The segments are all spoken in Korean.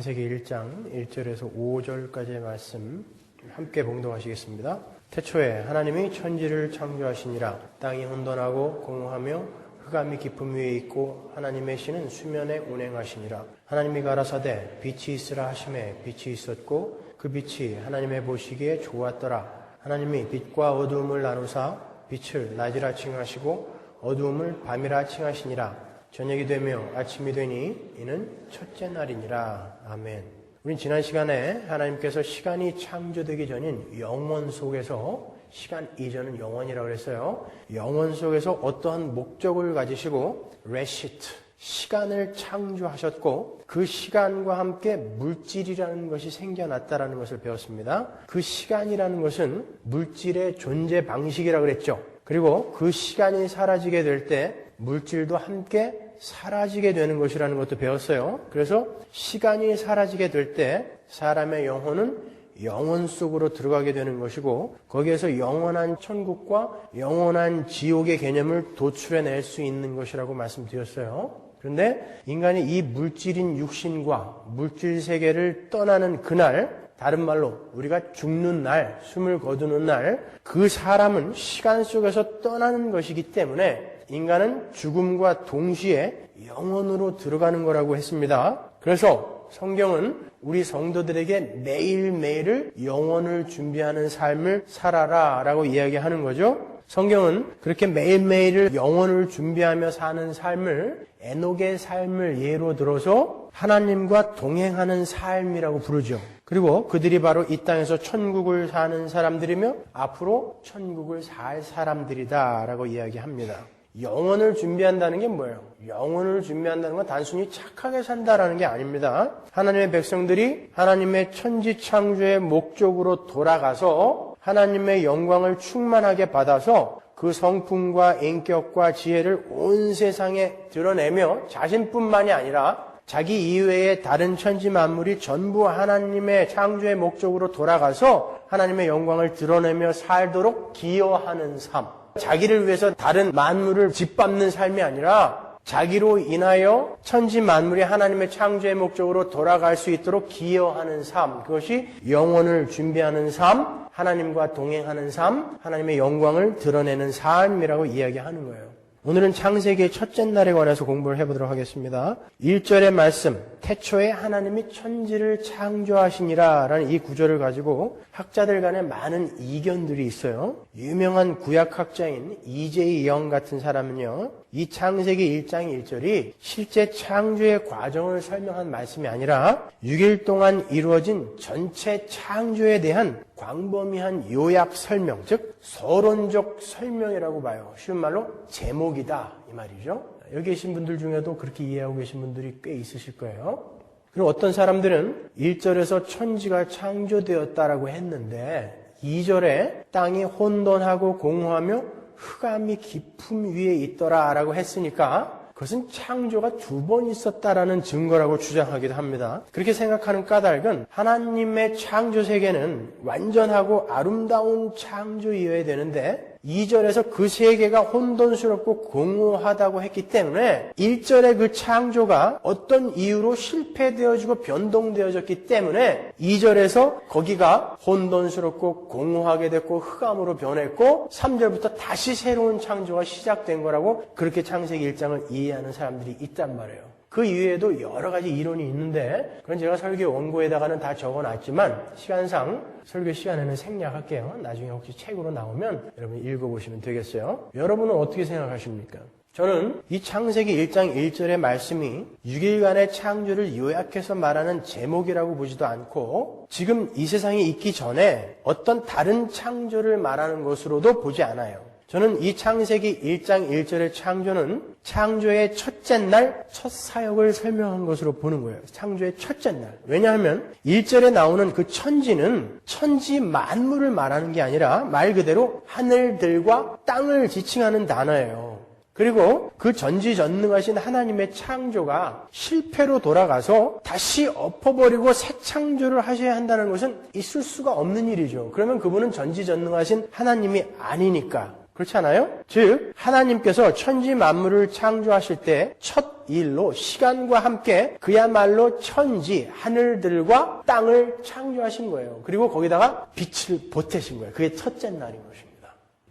창세기 1장 1절에서 5절까지의 말씀 함께 봉독하시겠습니다. 태초에 하나님이 천지를 창조하시니라. 땅이 혼돈하고 공허하며 흑암이 깊음 위에 있고 하나님의 신은 수면에 운행하시니라. 하나님이 가라사대 빛이 있으라 하시매 빛이 있었고 그 빛이 하나님의 보시기에 좋았더라. 하나님이 빛과 어두움을 나누사 빛을 낮이라 칭하시고 어두움을 밤이라 칭하시니라. 저녁이 되며 아침이 되니 이는 첫째 날이니라. 아멘. 우린 지난 시간에 하나님께서 시간이 창조되기 전인 영원 속에서, 시간 이전은 영원이라고 그랬어요. 영원 속에서 어떠한 목적을 가지시고 레시트, 시간을 창조하셨고 그 시간과 함께 물질이라는 것이 생겨났다는 것을 배웠습니다. 그 시간이라는 것은 물질의 존재 방식이라고 그랬죠. 그리고 그 시간이 사라지게 될 때 물질도 함께 사라지게 되는 것이라는 것도 배웠어요. 그래서 시간이 사라지게 될 때 사람의 영혼은 영혼 속으로 들어가게 되는 것이고 거기에서 영원한 천국과 영원한 지옥의 개념을 도출해낼 수 있는 것이라고 말씀드렸어요. 그런데 인간이 이 물질인 육신과 물질 세계를 떠나는 그날, 다른 말로 우리가 죽는 날, 숨을 거두는 날, 그 사람은 시간 속에서 떠나는 것이기 때문에 인간은 죽음과 동시에 영원으로 들어가는 거라고 했습니다. 그래서 성경은 우리 성도들에게 매일매일을 영원을 준비하는 삶을 살아라 라고 이야기하는 거죠. 성경은 그렇게 매일매일을 영원을 준비하며 사는 삶을 에녹의 삶을 예로 들어서 하나님과 동행하는 삶이라고 부르죠. 그리고 그들이 바로 이 땅에서 천국을 사는 사람들이며 앞으로 천국을 살 사람들이다 라고 이야기합니다. 영혼을 준비한다는 게 뭐예요? 영혼을 준비한다는 건 단순히 착하게 산다라는 게 아닙니다. 하나님의 백성들이 하나님의 천지 창조의 목적으로 돌아가서 하나님의 영광을 충만하게 받아서 그 성품과 인격과 지혜를 온 세상에 드러내며 자신뿐만이 아니라 자기 이외의 다른 천지 만물이 전부 하나님의 창조의 목적으로 돌아가서 하나님의 영광을 드러내며 살도록 기여하는 삶. 자기를 위해서 다른 만물을 짓밟는 삶이 아니라 자기로 인하여 천지 만물이 하나님의 창조의 목적으로 돌아갈 수 있도록 기여하는 삶. 그것이 영혼을 준비하는 삶, 하나님과 동행하는 삶, 하나님의 영광을 드러내는 삶이라고 이야기하는 거예요. 오늘은 창세기의 첫째 날에 관해서 공부를 해보도록 하겠습니다. 1절의 말씀, 태초에 하나님이 천지를 창조하시니라 라는 이 구절을 가지고 학자들 간에 많은 이견들이 있어요. 유명한 구약학자인 이제이 영 같은 사람은요, 이 창세기 1장 1절이 실제 창조의 과정을 설명한 말씀이 아니라 6일 동안 이루어진 전체 창조에 대한 광범위한 요약 설명, 즉 서론적 설명이라고 봐요. 쉬운 말로 제목이다 이 말이죠. 여기 계신 분들 중에도 그렇게 이해하고 계신 분들이 꽤 있으실 거예요. 그리고 어떤 사람들은 1절에서 천지가 창조되었다라고 했는데 2절에 땅이 혼돈하고 공허하며 흑암이 깊음 위에 있더라라고 했으니까 그것은 창조가 2번 있었다라는 증거라고 주장하기도 합니다. 그렇게 생각하는 까닭은 하나님의 창조 세계는 완전하고 아름다운 창조이어야 되는데 2절에서 그 세계가 혼돈스럽고 공허하다고 했기 때문에 1절의 그 창조가 어떤 이유로 실패되어지고 변동되어졌기 때문에 2절에서 거기가 혼돈스럽고 공허하게 됐고 흑암으로 변했고 3절부터 다시 새로운 창조가 시작된 거라고 그렇게 창세기 1장을 이해하는 사람들이 있단 말이에요. 그 이외에도 여러 가지 이론이 있는데 그건 제가 설교 원고에다가는 다 적어놨지만 시간상 설교 시간에는 생략할게요. 나중에 혹시 책으로 나오면 여러분이 읽어보시면 되겠어요. 여러분은 어떻게 생각하십니까? 저는 이 창세기 1장 1절의 말씀이 6일간의 창조를 요약해서 말하는 제목이라고 보지도 않고 지금 이 세상이 있기 전에 어떤 다른 창조를 말하는 것으로도 보지 않아요. 저는 이 창세기 1장 1절의 창조는 창조의 첫째 날, 첫 사역을 설명한 것으로 보는 거예요. 창조의 첫째 날. 왜냐하면 1절에 나오는 그 천지는 천지 만물을 말하는 게 아니라 말 그대로 하늘들과 땅을 지칭하는 단어예요. 그리고 그 전지전능하신 하나님의 창조가 실패로 돌아가서 다시 엎어버리고 새 창조를 하셔야 한다는 것은 있을 수가 없는 일이죠. 그러면 그분은 전지전능하신 하나님이 아니니까. 그렇지 않아요? 즉 하나님께서 천지 만물을 창조하실 때 첫 일로 시간과 함께 그야말로 천지, 하늘들과 땅을 창조하신 거예요. 그리고 거기다가 빛을 보태신 거예요. 그게 첫째 날인 것입니다.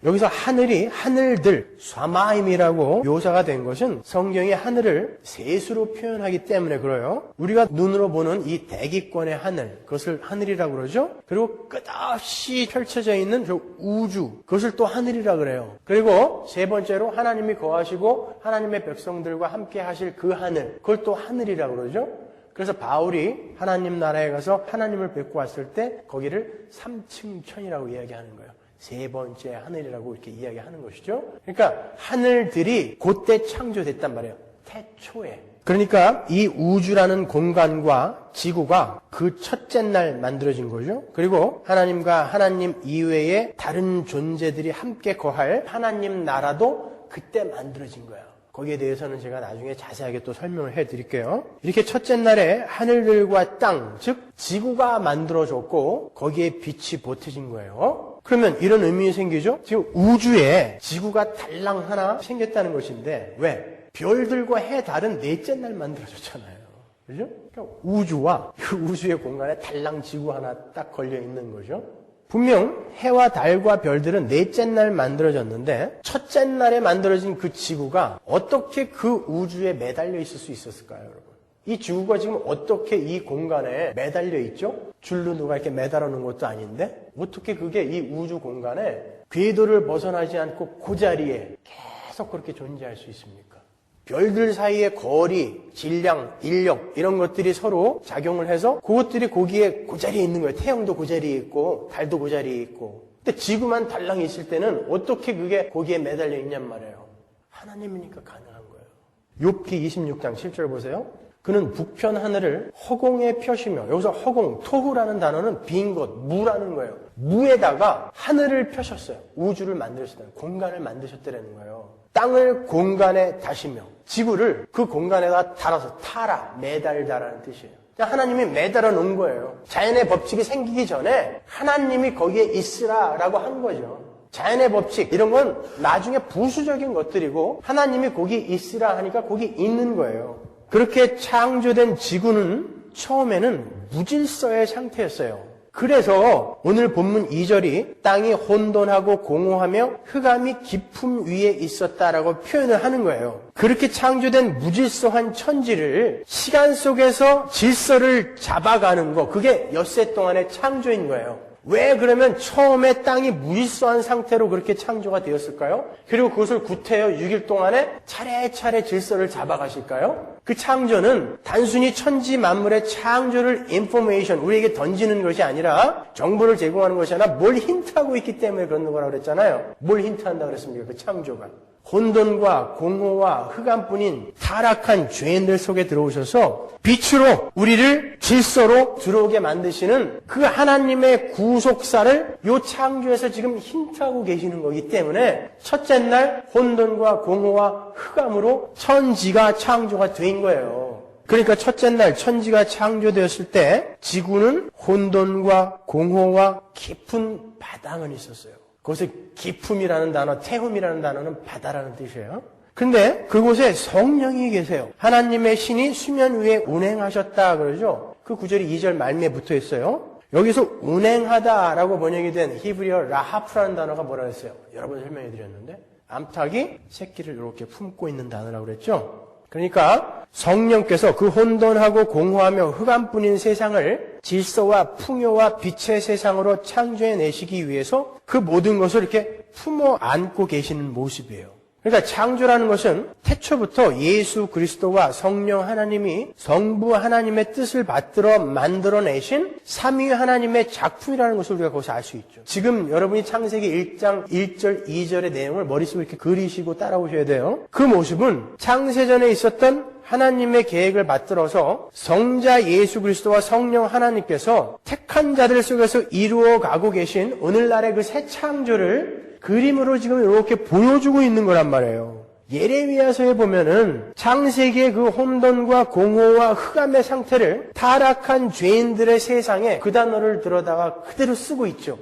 여기서 하늘이 하늘들, 샤마임이라고 묘사가 된 것은 성경이 하늘을 셋으로 표현하기 때문에 그래요. 우리가 눈으로 보는 이 대기권의 하늘, 그것을 하늘이라고 그러죠. 그리고 끝없이 펼쳐져 있는 저 우주, 그것을 또 하늘이라고 그래요. 그리고 세 번째로 하나님이 거하시고 하나님의 백성들과 함께 하실 그 하늘, 그걸 또 하늘이라고 그러죠. 그래서 바울이 하나님 나라에 가서 하나님을 뵙고 왔을 때 거기를 삼층천이라고 이야기하는 거예요. 세 번째 하늘이라고 이렇게 이야기하는 것이죠. 그러니까 하늘들이 그때 창조됐단 말이에요. 태초에. 그러니까 이 우주라는 공간과 지구가 그 첫째 날 만들어진 거죠. 그리고 하나님과 하나님 이외의 다른 존재들이 함께 거할 하나님 나라도 그때 만들어진 거예요. 거기에 대해서는 제가 나중에 자세하게 또 설명을 해드릴게요. 이렇게 첫째 날에 하늘들과 땅, 즉 지구가 만들어졌고 거기에 빛이 보태진 거예요. 그러면 이런 의문이 생기죠. 지금 우주에 지구가 달랑 하나 생겼다는 것인데 왜? 별들과 해, 달은 넷째 날 만들어졌잖아요. 그죠? 그러니까 우주와 그 우주의 공간에 달랑 지구 하나 딱 걸려 있는 거죠. 분명 해와 달과 별들은 넷째 날 만들어졌는데 첫째 날에 만들어진 그 지구가 어떻게 그 우주에 매달려 있을 수 있었을까요, 여러분? 이 지구가 지금 어떻게 이 공간에 매달려 있죠? 줄로 누가 이렇게 매달아 놓은 것도 아닌데 어떻게 그게 이 우주 공간에 궤도를 벗어나지 않고 그 자리에 계속 그렇게 존재할 수 있습니까? 별들 사이의 거리, 질량, 인력 이런 것들이 서로 작용을 해서 그것들이 거기에 그 자리에 있는 거예요. 태양도 그 자리에 있고 달도 그 자리에 있고. 근데 지구만 달랑 있을 때는 어떻게 그게 거기에 매달려 있냔 말이에요. 하나님이니까 가능한 거예요. 욥기 26장 7절 보세요. 그는 북편 하늘을 허공에 펴시며, 여기서 허공, 토후라는 단어는 빈 것, 무라는 거예요. 무에다가 하늘을 펴셨어요. 우주를 만드셨다는, 공간을 만드셨다는 거예요. 땅을 공간에 다시며 지구를 그 공간에다 달아서 타라, 매달다라는 뜻이에요. 하나님이 매달아 놓은 거예요. 자연의 법칙이 생기기 전에 하나님이 거기에 있으라라고 한 거죠. 자연의 법칙 이런 건 나중에 부수적인 것들이고 하나님이 거기 있으라 하니까 거기 있는 거예요. 그렇게 창조된 지구는 처음에는 무질서의 상태였어요. 그래서 오늘 본문 2절이 땅이 혼돈하고 공허하며 흑암이 깊음 위에 있었다라고 표현을 하는 거예요. 그렇게 창조된 무질서한 천지를 시간 속에서 질서를 잡아가는 거, 그게 엿새 동안의 창조인 거예요. 왜 그러면 처음에 땅이 무질서한 상태로 그렇게 창조가 되었을까요? 그리고 그것을 구태여 6일 동안에 차례차례 질서를 잡아가실까요? 그 창조는 단순히 천지 만물의 창조를 인포메이션, 우리에게 던지는 것이 아니라 정보를 제공하는 것이 아니라 뭘 힌트하고 있기 때문에 그런 거라고 그랬잖아요. 뭘 힌트한다고 그랬습니까? 그 창조가. 혼돈과 공허와 흑암뿐인 타락한 죄인들 속에 들어오셔서 빛으로 우리를 질서로 들어오게 만드시는 그 하나님의 구속사를 이 창조에서 지금 힌트하고 계시는 거기 때문에 첫째 날 혼돈과 공허와 흑암으로 천지가 창조가 된 거예요. 그러니까 첫째 날 천지가 창조되었을 때 지구는 혼돈과 공허와 깊은 바닥은 있었어요. 그것을 깊음이라는 단어, 태움이라는 단어는 바다라는 뜻이에요. 근데 그곳에 성령이 계세요. 하나님의 신이 수면 위에 운행하셨다 그러죠. 그 구절이 2절 말미에 붙어 있어요. 여기서 운행하다라고 번역이 된 히브리어 라하프라는 단어가 뭐라고 했어요? 여러 번 설명해 드렸는데 암탉이 새끼를 이렇게 품고 있는 단어라고 그랬죠. 그러니까 성령께서 그 혼돈하고 공허하며 흑암뿐인 세상을 질서와 풍요와 빛의 세상으로 창조해내시기 위해서 그 모든 것을 이렇게 품어 안고 계시는 모습이에요. 그러니까 창조라는 것은 태초부터 예수 그리스도와 성령 하나님이 성부 하나님의 뜻을 받들어 만들어내신 삼위 하나님의 작품이라는 것을 우리가 거기서 알 수 있죠. 지금 여러분이 창세기 1장 1절 2절의 내용을 머릿속에 이렇게 그리시고 따라오셔야 돼요. 그 모습은 창세전에 있었던 하나님의 계획을 받들어서 성자 예수 그리스도와 성령 하나님께서 택한 자들 속에서 이루어가고 계신 오늘날의 그 새 창조를 그림으로 지금 이렇게 보여주고 있는 거란 말이에요. 예레미야서에 보면은 창세기의 그 혼돈과 공허와 흑암의 상태를 타락한 죄인들의 세상에 그 단어를 들어다가 그대로 쓰고 있죠.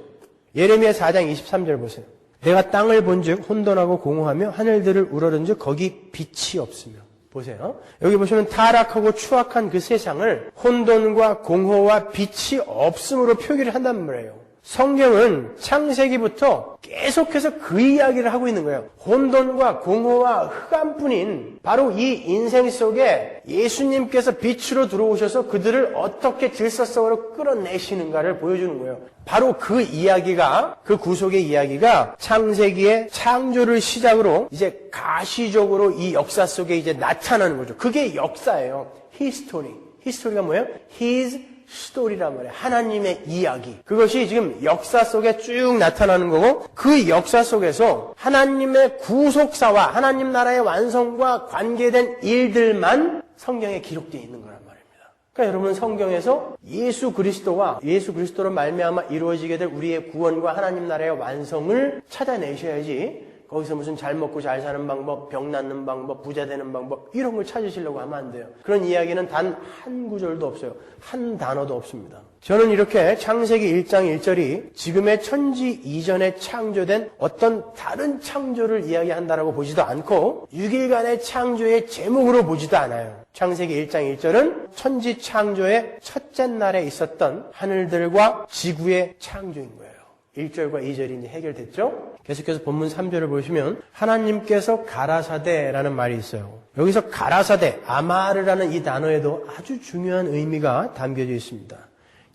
예레미야 4장 23절 보세요. 내가 땅을 본즉 혼돈하고 공허하며 하늘들을 우러른즉 거기 빛이 없으며. 보세요. 여기 보시면 타락하고 추악한 그 세상을 혼돈과 공허와 빛이 없음으로 표기를 한단 말이에요. 성경은 창세기부터 계속해서 그 이야기를 하고 있는 거예요. 혼돈과 공허와 흑암뿐인 바로 이 인생 속에 예수님께서 빛으로 들어오셔서 그들을 어떻게 질서 속으로 끌어내시는가를 보여주는 거예요. 바로 그 이야기가, 그 구속의 이야기가 창세기의 창조를 시작으로 이제 가시적으로 이 역사 속에 이제 나타나는 거죠. 그게 역사예요. 히스토리. 히스토리가 뭐예요? His 스토리란 말이에요. 하나님의 이야기. 그것이 지금 역사 속에 쭉 나타나는 거고, 그 역사 속에서 하나님의 구속사와 하나님 나라의 완성과 관계된 일들만 성경에 기록되어 있는 거란 말입니다. 그러니까 여러분, 성경에서 예수 그리스도와 예수 그리스도로 말미암아 이루어지게 될 우리의 구원과 하나님 나라의 완성을 찾아내셔야지, 거기서 무슨 잘 먹고 잘 사는 방법, 병 낫는 방법, 부자 되는 방법, 이런 걸 찾으시려고 하면 안 돼요. 그런 이야기는 단 한 구절도 없어요. 한 단어도 없습니다. 저는 이렇게 창세기 1장 1절이 지금의 천지 이전에 창조된 어떤 다른 창조를 이야기한다라고 보지도 않고 6일간의 창조의 제목으로 보지도 않아요. 창세기 1장 1절은 천지 창조의 첫째 날에 있었던 하늘들과 지구의 창조인 거예요. 1절과 2절이 이제 해결됐죠? 계속해서 본문 3절을 보시면 하나님께서 가라사대라는 말이 있어요. 여기서 가라사대, 아마르라는 이 단어에도 아주 중요한 의미가 담겨져 있습니다.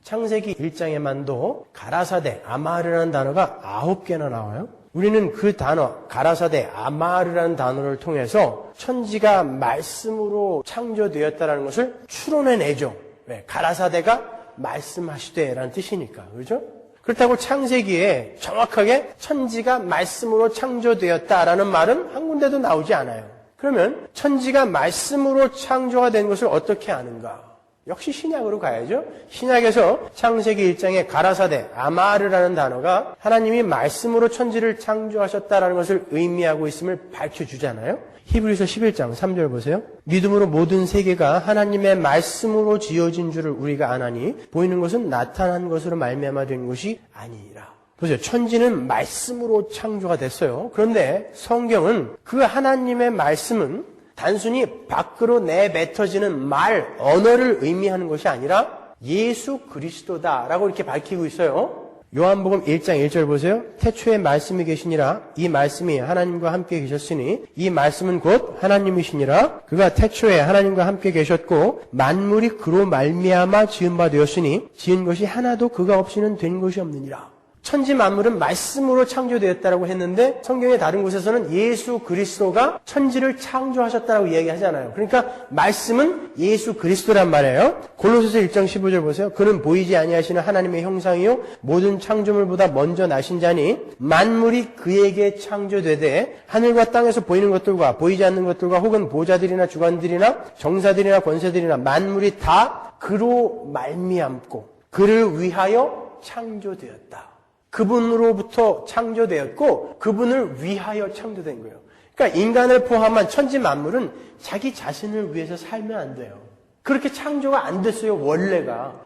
창세기 1장에만도 가라사대, 아마르라는 단어가 9개나 나와요. 우리는 그 단어, 가라사대, 아마르라는 단어를 통해서 천지가 말씀으로 창조되었다는 것을 추론해내죠. 왜? 가라사대가 말씀하시되라는 뜻이니까. 그렇죠? 그렇다고 창세기에 정확하게 천지가 말씀으로 창조되었다라는 말은 한 군데도 나오지 않아요. 그러면 천지가 말씀으로 창조가 된 것을 어떻게 아는가? 역시 신약으로 가야죠. 신약에서 창세기 1장에 가라사대, 아마르라는 단어가 하나님이 말씀으로 천지를 창조하셨다라는 것을 의미하고 있음을 밝혀주잖아요. 히브리서 11장 3절 보세요. 믿음으로 모든 세계가 하나님의 말씀으로 지어진 줄을 우리가 아나니 보이는 것은 나타난 것으로 말미암아 된 것이 아니니라. 보세요. 천지는 말씀으로 창조가 됐어요. 그런데 성경은 그 하나님의 말씀은 단순히 밖으로 내뱉어지는 말, 언어를 의미하는 것이 아니라 예수 그리스도다라고 이렇게 밝히고 있어요. 요한복음 1장 1절 보세요. 태초에 말씀이 계시니라. 이 말씀이 하나님과 함께 계셨으니 이 말씀은 곧 하나님이시니라. 그가 태초에 하나님과 함께 계셨고 만물이 그로 말미암아 지은 바 되었으니 지은 것이 하나도 그가 없이는 된 것이 없느니라. 천지 만물은 말씀으로 창조되었다고 했는데 성경의 다른 곳에서는 예수 그리스도가 천지를 창조하셨다고 이야기하잖아요. 그러니까 말씀은 예수 그리스도란 말이에요. 골로새서 1장 15절 보세요. 그는 보이지 아니하시는 하나님의 형상이요 모든 창조물보다 먼저 나신 자니 만물이 그에게 창조되되 하늘과 땅에서 보이는 것들과 보이지 않는 것들과 혹은 보좌들이나 주관들이나 정사들이나 권세들이나 만물이 다 그로 말미암고 그를 위하여 창조되었다. 그분으로부터 창조되었고 그분을 위하여 창조된 거예요. 그러니까 인간을 포함한 천지 만물은 자기 자신을 위해서 살면 안 돼요. 그렇게 창조가 안 됐어요.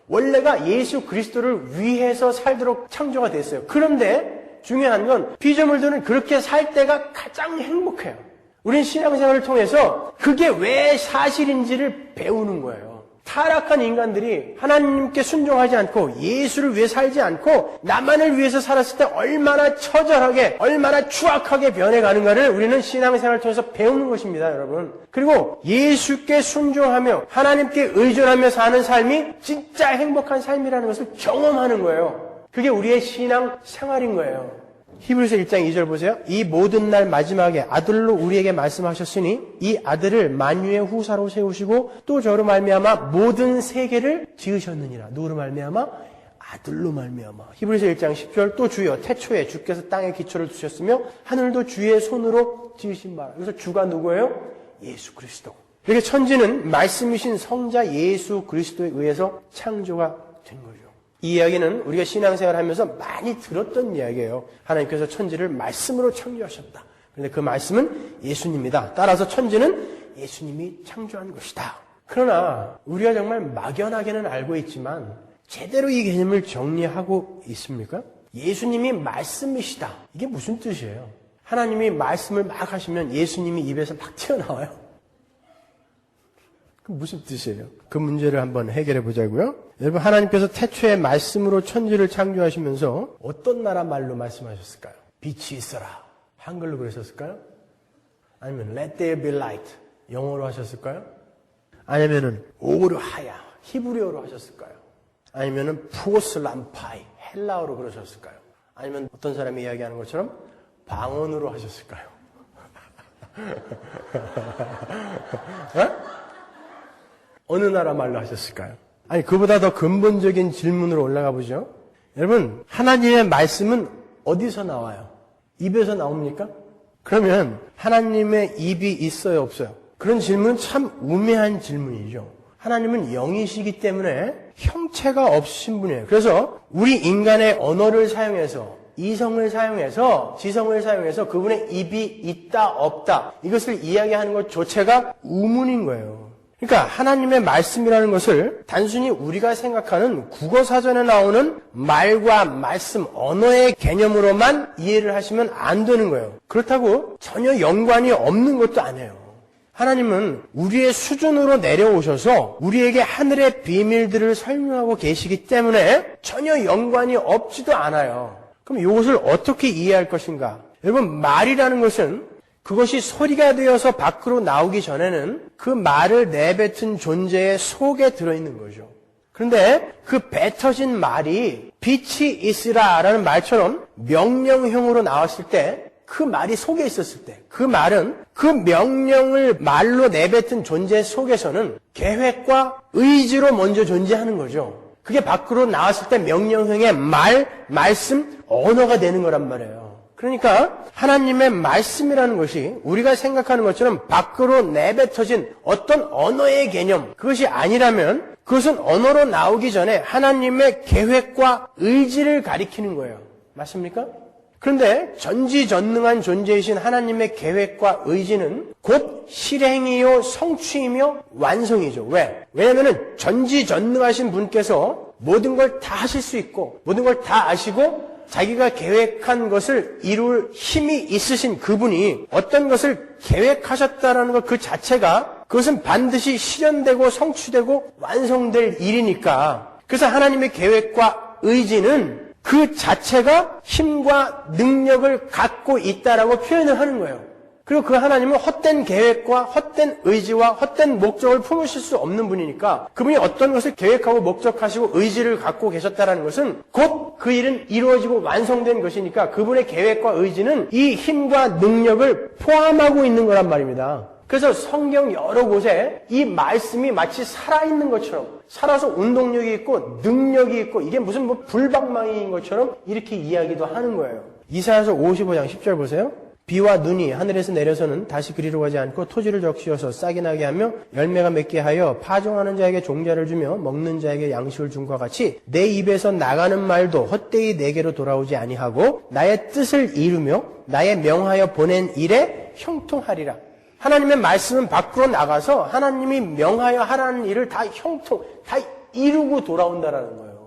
원래가 예수 그리스도를 위해서 살도록 창조가 됐어요. 그런데 중요한 건 피조물들은 그렇게 살 때가 가장 행복해요. 우린 신앙생활을 통해서 그게 왜 사실인지를 배우는 거예요. 타락한 인간들이 하나님께 순종하지 않고 예수를 위해 살지 않고 나만을 위해서 살았을 때 얼마나 처절하게 얼마나 추악하게 변해가는가를 우리는 신앙생활을 통해서 배우는 것입니다. 여러분. 그리고 예수께 순종하며 하나님께 의존하며 사는 삶이 진짜 행복한 삶이라는 것을 경험하는 거예요. 그게 우리의 신앙생활인 거예요. 히브리서 1장 2절 보세요. 이 모든 날 마지막에 아들로 우리에게 말씀하셨으니 이 아들을 만유의 후사로 세우시고 또 저로 말미암아 모든 세계를 지으셨느니라. 누구로 말미암아? 아들로 말미암아. 히브리서 1장 10절 또 주여 태초에 주께서 땅에 기초를 두셨으며 하늘도 주의 손으로 지으신 바라. 그래서 주가 누구예요? 예수 그리스도. 이렇게 천지는 말씀이신 성자 예수 그리스도에 의해서 창조가 된 거죠. 이 이야기는 우리가 신앙생활을 하면서 많이 들었던 이야기예요. 하나님께서 천지를 말씀으로 창조하셨다. 그런데 그 말씀은 예수님이다. 따라서 천지는 예수님이 창조한 것이다. 그러나 우리가 정말 막연하게는 알고 있지만 제대로 이 개념을 정리하고 있습니까? 예수님이 말씀이시다. 이게 무슨 뜻이에요? 하나님이 말씀을 막 하시면 예수님이 입에서 막 튀어나와요. 그 무슨 뜻이에요? 그 문제를 한번 해결해 보자고요. 여러분, 하나님께서 태초에 말씀으로 천지를 창조하시면서 어떤 나라 말로 말씀하셨을까요? 빛이 있어라. 한글로 그러셨을까요? 아니면 let there be light. 영어로 하셨을까요? 아니면은 오르하야. 히브리어로 하셨을까요? 아니면은 푸오슬람파이. 헬라어로 그러셨을까요? 아니면 어떤 사람이 이야기하는 것처럼 방언으로 하셨을까요? 어느 나라 말로 하셨을까요? 아니, 그보다 더 근본적인 질문으로 올라가 보죠. 여러분, 하나님의 말씀은 어디서 나와요? 입에서 나옵니까? 그러면 하나님의 입이 있어요, 없어요? 그런 질문은 참 우매한 질문이죠. 하나님은 영이시기 때문에 형체가 없으신 분이에요. 그래서 우리 인간의 언어를 사용해서, 이성을 사용해서, 지성을 사용해서 그분의 입이 있다, 없다, 이것을 이야기하는 것 자체가 우문인 거예요. 그러니까 하나님의 말씀이라는 것을 단순히 우리가 생각하는 국어사전에 나오는 말과 말씀, 언어의 개념으로만 이해를 하시면 안 되는 거예요. 그렇다고 전혀 연관이 없는 것도 아니에요. 하나님은 우리의 수준으로 내려오셔서 우리에게 하늘의 비밀들을 설명하고 계시기 때문에 전혀 연관이 없지도 않아요. 그럼 이것을 어떻게 이해할 것인가? 여러분, 말이라는 것은 그것이 소리가 되어서 밖으로 나오기 전에는 그 말을 내뱉은 존재의 속에 들어있는 거죠. 그런데 그 뱉어진 말이 빛이 있으라라는 말처럼 명령형으로 나왔을 때, 그 말이 속에 있었을 때, 그 말은 그 명령을 말로 내뱉은 존재 속에서는 계획과 의지로 먼저 존재하는 거죠. 그게 밖으로 나왔을 때 명령형의 말, 말씀, 언어가 되는 거란 말이에요. 그러니까 하나님의 말씀이라는 것이 우리가 생각하는 것처럼 밖으로 내뱉어진 어떤 언어의 개념, 그것이 아니라면 그것은 언어로 나오기 전에 하나님의 계획과 의지를 가리키는 거예요. 맞습니까? 그런데 전지전능한 존재이신 하나님의 계획과 의지는 곧 실행이요 성취이며 완성이죠. 왜? 왜냐하면 전지전능하신 분께서 모든 걸 다 하실 수 있고 모든 걸 다 아시고 자기가 계획한 것을 이룰 힘이 있으신 그분이 어떤 것을 계획하셨다라는 것 그 자체가 그것은 반드시 실현되고 성취되고 완성될 일이니까, 그래서 하나님의 계획과 의지는 그 자체가 힘과 능력을 갖고 있다라고 표현을 하는 거예요. 그리고 그 하나님은 헛된 계획과 헛된 의지와 헛된 목적을 품으실 수 없는 분이니까 그분이 어떤 것을 계획하고 목적하시고 의지를 갖고 계셨다는 것은 곧 그 일은 이루어지고 완성된 것이니까 그분의 계획과 의지는 이 힘과 능력을 포함하고 있는 거란 말입니다. 그래서 성경 여러 곳에 이 말씀이 마치 살아있는 것처럼, 살아서 운동력이 있고 능력이 있고 이게 무슨 뭐 불방망이인 것처럼 이렇게 이야기도 하는 거예요. 이사야서 55장 10절 보세요. 비와 눈이 하늘에서 내려서는 다시 그리로 가지 않고 토지를 적시어서 싹이 나게 하며 열매가 맺게 하여 파종하는 자에게 종자를 주며 먹는 자에게 양식을 준 것과 같이 내 입에서 나가는 말도 헛되이 내게로 돌아오지 아니하고 나의 뜻을 이루며 나의 명하여 보낸 일에 형통하리라. 하나님의 말씀은 밖으로 나가서 하나님이 명하여 하라는 일을 다 다 이루고 돌아온다라는 거예요.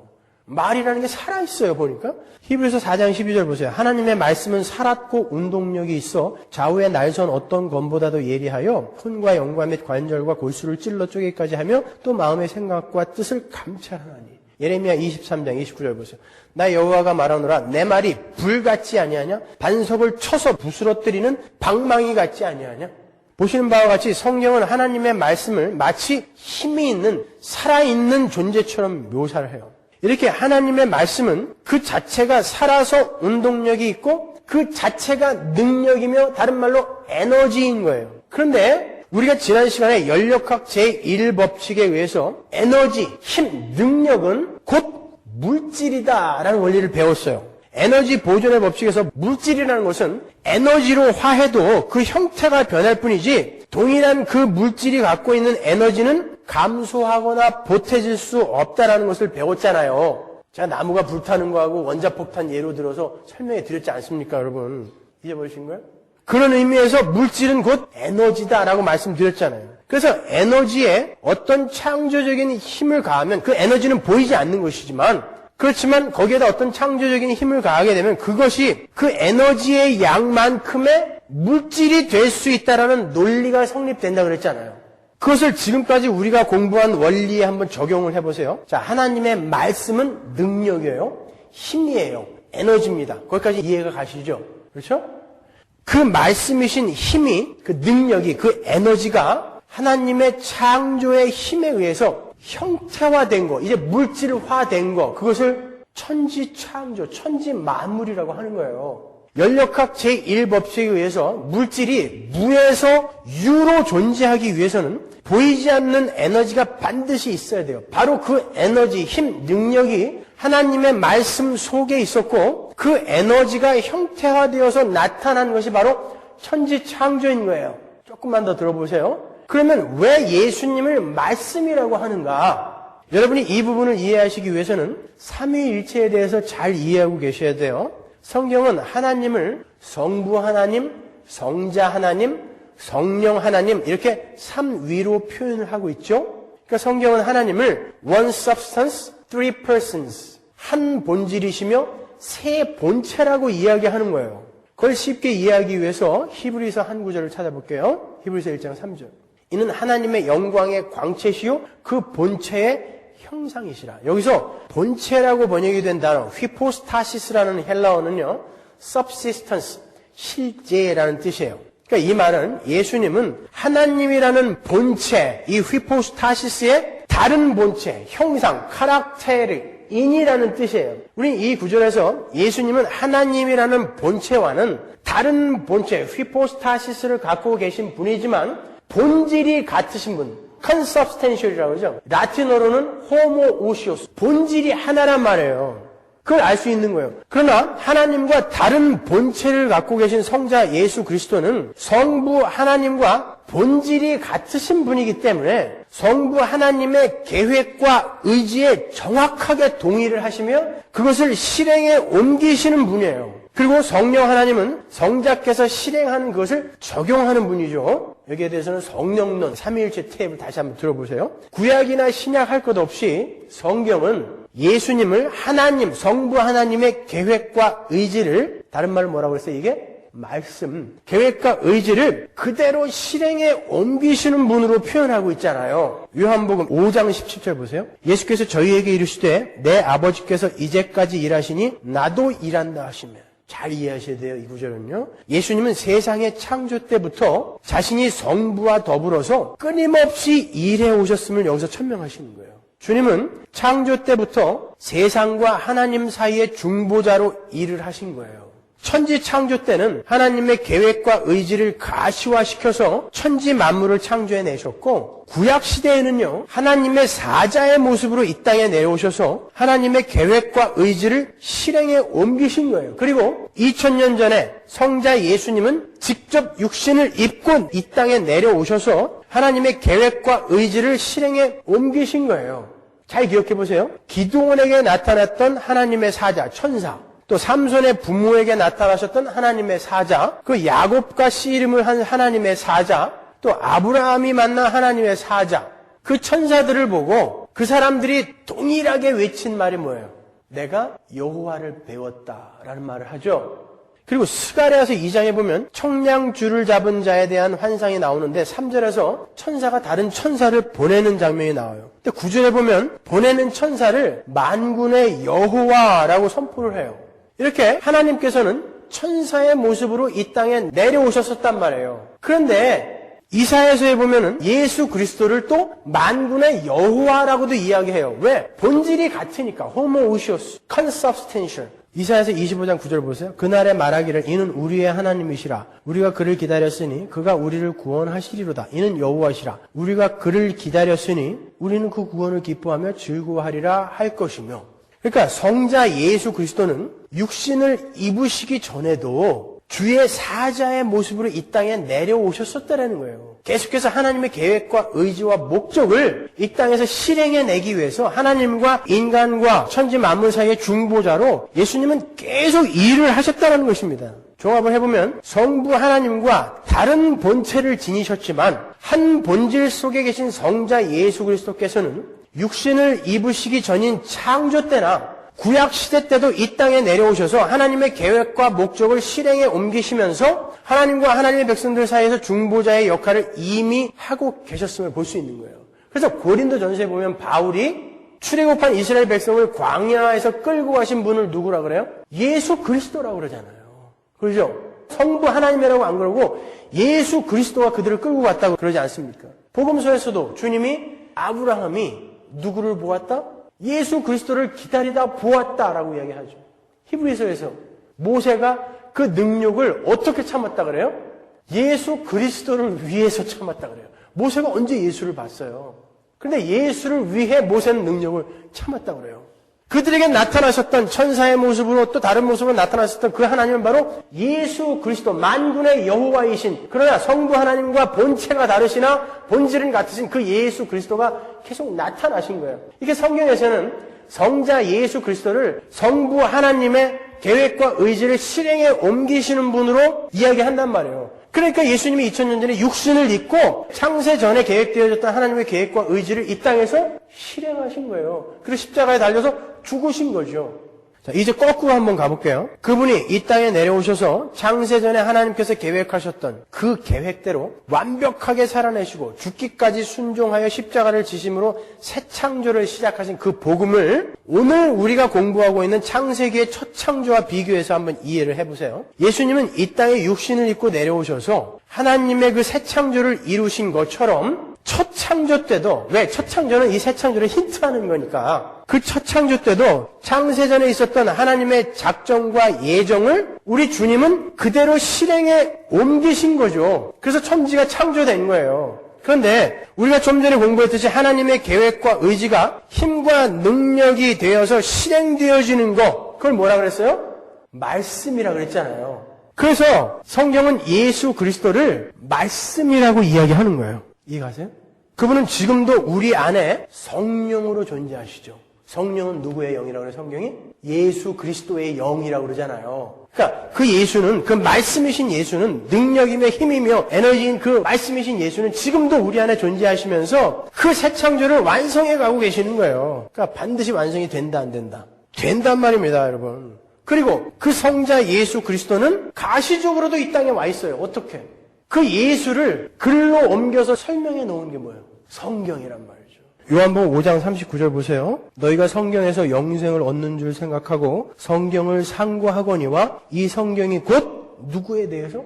말이라는 게 살아있어요, 보니까. 히브리서 4장 12절 보세요. 하나님의 말씀은 살았고 운동력이 있어 좌우의 날선 어떤 검보다도 예리하여 혼과 영과 및 관절과 골수를 찔러 쪼개기까지 하며 또 마음의 생각과 뜻을 감찰하나니. 예레미야 23장 29절 보세요. 나 여호와가 말하노라 내 말이 불 같지 아니하냐? 반석을 쳐서 부스러뜨리는 방망이 같지 아니하냐? 보시는 바와 같이 성경은 하나님의 말씀을 마치 힘이 있는 살아있는 존재처럼 묘사를 해요. 이렇게 하나님의 말씀은 그 자체가 살아서 운동력이 있고 그 자체가 능력이며 다른 말로 에너지인 거예요. 그런데 우리가 지난 시간에 연력학 제1법칙에 의해서 에너지, 힘, 능력은 곧 물질이다라는 원리를 배웠어요. 에너지 보존의 법칙에서 물질이라는 것은 에너지로 화해도 그 형태가 변할 뿐이지 동일한 그 물질이 갖고 있는 에너지는 감소하거나 보태질 수 없다는 것을 배웠잖아요. 제가 나무가 불타는 거하고 원자폭탄 예로 들어서 설명해 드렸지 않습니까, 여러분? 잊어버리신 거예요? 그런 의미에서 물질은 곧 에너지다라고 말씀드렸잖아요. 그래서 에너지에 어떤 창조적인 힘을 가하면 그 에너지는 보이지 않는 것이지만 그렇지만 거기에다 어떤 창조적인 힘을 가하게 되면 그것이 그 에너지의 양만큼의 물질이 될 수 있다라는 논리가 성립된다 그랬잖아요. 그것을 지금까지 우리가 공부한 원리에 한번 적용을 해보세요. 자, 하나님의 말씀은 능력이에요. 힘이에요. 에너지입니다. 거기까지 이해가 가시죠? 그렇죠? 그 말씀이신 힘이, 그 능력이, 그 에너지가 하나님의 창조의 힘에 의해서 형태화된 거, 이제 물질화된 거, 그것을 천지창조, 천지만물이라고 하는 거예요. 연력학 제1법칙에 의해서 물질이 무에서 유로 존재하기 위해서는 보이지 않는 에너지가 반드시 있어야 돼요. 바로 그 에너지, 힘, 능력이 하나님의 말씀 속에 있었고 그 에너지가 형태화되어서 나타난 것이 바로 천지창조인 거예요. 조금만 더 들어보세요. 그러면 왜 예수님을 말씀이라고 하는가? 여러분이 이 부분을 이해하시기 위해서는 삼위일체에 대해서 잘 이해하고 계셔야 돼요. 성경은 하나님을 성부 하나님, 성자 하나님, 성령 하나님 이렇게 삼위로 표현을 하고 있죠. 그러니까 성경은 하나님을 one substance, three persons, 한 본질이시며 세 본체라고 이야기하는 거예요. 그걸 쉽게 이해하기 위해서 히브리서 한 구절을 찾아볼게요. 히브리서 1장 3절. 이는 하나님의 영광의 광채시요 그 본체의 형상이시라. 여기서 본체라고 번역이 된 단어 휘포스타시스라는 헬라어는요, subsistence, 실제라는 뜻이에요. 그러니까 이 말은 예수님은 하나님이라는 본체, 이 휘포스타시스의 다른 본체, 형상, 카락테르, 인이라는 뜻이에요. 우리 이 구절에서 예수님은 하나님이라는 본체와는 다른 본체, 휘포스타시스를 갖고 계신 분이지만 본질이 같으신 분, consubstantial이라고 그러죠. 라틴어로는 homoousios, 본질이 하나란 말이에요. 그걸 알 수 있는 거예요. 그러나 하나님과 다른 본체를 갖고 계신 성자 예수 그리스도는 성부 하나님과 본질이 같으신 분이기 때문에 성부 하나님의 계획과 의지에 정확하게 동의를 하시며 그것을 실행에 옮기시는 분이에요. 그리고 성령 하나님은 성자께서 실행하는 것을 적용하는 분이죠. 여기에 대해서는 성령론, 삼위일체 테이블 다시 한번 들어보세요. 구약이나 신약 할 것 없이 성경은 예수님을 하나님, 성부 하나님의 계획과 의지를, 다른 말로 뭐라고 했어요? 이게 말씀, 계획과 의지를 그대로 실행에 옮기시는 분으로 표현하고 있잖아요. 요한복음 5장 17절 보세요. 예수께서 저희에게 이르시되 내 아버지께서 이제까지 일하시니 나도 일한다 하시며. 잘 이해하셔야 돼요. 이 구절은요. 예수님은 세상의 창조 때부터 자신이 성부와 더불어서 끊임없이 일해 오셨음을 여기서 천명하시는 거예요. 주님은 창조 때부터 세상과 하나님 사이의 중보자로 일을 하신 거예요. 천지 창조 때는 하나님의 계획과 의지를 가시화시켜서 천지 만물을 창조해내셨고 구약 시대에는요 하나님의 사자의 모습으로 이 땅에 내려오셔서 하나님의 계획과 의지를 실행에 옮기신 거예요. 그리고 2000년 전에 성자 예수님은 직접 육신을 입고 이 땅에 내려오셔서 하나님의 계획과 의지를 실행에 옮기신 거예요. 잘 기억해 보세요. 기드온에게 나타났던 하나님의 사자, 천사, 또 삼손의 부모에게 나타나셨던 하나님의 사자, 그 야곱과 씨름을 한 하나님의 사자, 또 아브라함이 만난 하나님의 사자, 그 천사들을 보고 그 사람들이 동일하게 외친 말이 뭐예요? 내가 여호와를 배웠다라는 말을 하죠. 그리고 스가랴서 2장에 보면 청량줄을 잡은 자에 대한 환상이 나오는데 3절에서 천사가 다른 천사를 보내는 장면이 나와요. 근데 9절에 보면 보내는 천사를 만군의 여호와라고 선포를 해요. 이렇게 하나님께서는 천사의 모습으로 이 땅에 내려오셨었단 말이에요. 그런데 이사야서에 보면은 예수 그리스도를 또 만군의 여호와라고도 이야기해요. 왜? 본질이 같으니까. homoousios, consubstantial. 이사야서 25장 9절 보세요. 그날에 말하기를 이는 우리의 하나님이시라. 우리가 그를 기다렸으니 그가 우리를 구원하시리로다. 이는 여호와시라. 우리가 그를 기다렸으니 우리는 그 구원을 기뻐하며 즐거워하리라 할 것이며. 그러니까 성자 예수 그리스도는 육신을 입으시기 전에도 주의 사자의 모습으로 이 땅에 내려오셨었다는 거예요. 계속해서 하나님의 계획과 의지와 목적을 이 땅에서 실행해내기 위해서 하나님과 인간과 천지 만물 사이의 중보자로 예수님은 계속 일을 하셨다는 것입니다. 종합을 해보면 성부 하나님과 다른 본체를 지니셨지만 한 본질 속에 계신 성자 예수 그리스도께서는 육신을 입으시기 전인 창조 때나 구약 시대 때도 이 땅에 내려오셔서 하나님의 계획과 목적을 실행에 옮기시면서 하나님과 하나님의 백성들 사이에서 중보자의 역할을 이미 하고 계셨음을 볼 수 있는 거예요. 그래서 고린도전서에 보면 바울이 출애굽한 이스라엘 백성을 광야에서 끌고 가신 분을 누구라 그래요? 예수 그리스도라고 그러잖아요. 그렇죠? 성부 하나님이라고 안 그러고 예수 그리스도가 그들을 끌고 갔다고 그러지 않습니까? 복음서에서도 주님이 아브라함이 누구를 보았다? 예수 그리스도를 기다리다 보았다라고 이야기하죠. 히브리서에서 모세가 그 능력을 어떻게 참았다 그래요? 예수 그리스도를 위해서 참았다 그래요. 모세가 언제 예수를 봤어요? 그런데 예수를 위해 모세는 능력을 참았다 그래요. 그들에게 나타나셨던 천사의 모습으로 또 다른 모습으로 나타나셨던 그 하나님은 바로 예수 그리스도, 만군의 여호와이신, 그러나 성부 하나님과 본체가 다르시나 본질은 같으신 그 예수 그리스도가 계속 나타나신 거예요. 이게 성경에서는 성자 예수 그리스도를 성부 하나님의 계획과 의지를 실행에 옮기시는 분으로 이야기한단 말이에요. 그러니까 예수님이 2000년 전에 육신을 입고 창세 전에 계획되어졌던 하나님의 계획과 의지를 이 땅에서 실행하신 거예요. 그리고 십자가에 달려서 죽으신 거죠. 자, 이제 거꾸로 한번 가볼게요. 그분이 이 땅에 내려오셔서 창세 전에 하나님께서 계획하셨던 그 계획대로 완벽하게 살아내시고 죽기까지 순종하여 십자가를 지심으로 새 창조를 시작하신 그 복음을 오늘 우리가 공부하고 있는 창세기의 첫 창조와 비교해서 한번 이해를 해보세요. 예수님은 이 땅에 육신을 입고 내려오셔서 하나님의 그 새 창조를 이루신 것처럼 첫 창조 때도, 왜? 첫 창조는 이 새 창조를 힌트하는 거니까 그 첫 창조 때도 창세전에 있었던 하나님의 작정과 예정을 우리 주님은 그대로 실행에 옮기신 거죠. 그래서 천지가 창조된 거예요. 그런데 우리가 좀 전에 공부했듯이 하나님의 계획과 의지가 힘과 능력이 되어서 실행되어지는 거, 그걸 뭐라 그랬어요? 말씀이라 그랬잖아요. 그래서 성경은 예수 그리스도를 말씀이라고 이야기하는 거예요. 이해가세요? 그분은 지금도 우리 안에 성령으로 존재하시죠. 성령은 누구의 영이라고 그래요, 성경이? 예수 그리스도의 영이라고 그러잖아요. 그러니까 그 예수는, 그 말씀이신 예수는 능력이며 힘이며 에너지인 그 말씀이신 예수는 지금도 우리 안에 존재하시면서 그 새 창조를 완성해 가고 계시는 거예요. 그러니까 반드시 완성이 된다, 안 된다? 된단 말입니다, 여러분. 그리고 그 성자 예수 그리스도는 가시적으로도 이 땅에 와 있어요. 어떻게? 그 예수를 글로 옮겨서 설명해 놓은 게 뭐예요? 성경이란 말이죠. 요한복음 5장 39절 보세요. 너희가 성경에서 영생을 얻는 줄 생각하고 성경을 상고하거니와 이 성경이 곧 누구에 대해서?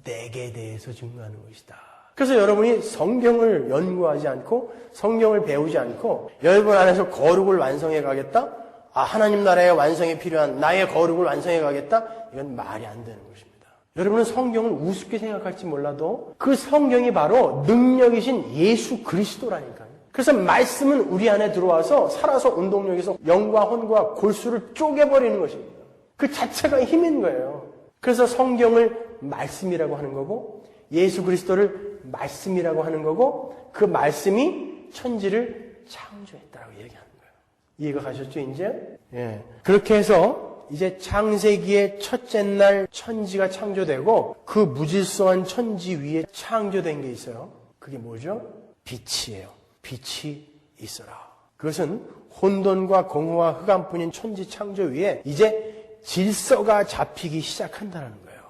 내게 대해서 증거하는 것이다. 그래서 여러분이 성경을 연구하지 않고 성경을 배우지 않고 여러분 안에서 거룩을 완성해 가겠다? 하나님 나라의 완성이 필요한 나의 거룩을 완성해 가겠다? 이건 말이 안 되는 것입니다. 여러분은 성경을 우습게 생각할지 몰라도 그 성경이 바로 능력이신 예수 그리스도라니까요. 그래서 말씀은 우리 안에 들어와서 살아서 운동력에서 영과 혼과 골수를 쪼개버리는 것입니다. 그 자체가 힘인 거예요. 그래서 성경을 말씀이라고 하는 거고 예수 그리스도를 말씀이라고 하는 거고 그 말씀이 천지를 창조했다라고 얘기하는 거예요. 이해가 가셨죠, 이제? 예. 그렇게 해서 이제 창세기의 첫째 날 천지가 창조되고 그 무질서한 천지 위에 창조된 게 있어요. 그게 뭐죠? 빛이에요. 빛이 있어라. 그것은 혼돈과 공허와 흑암뿐인 천지 창조 위에 이제 질서가 잡히기 시작한다는 거예요.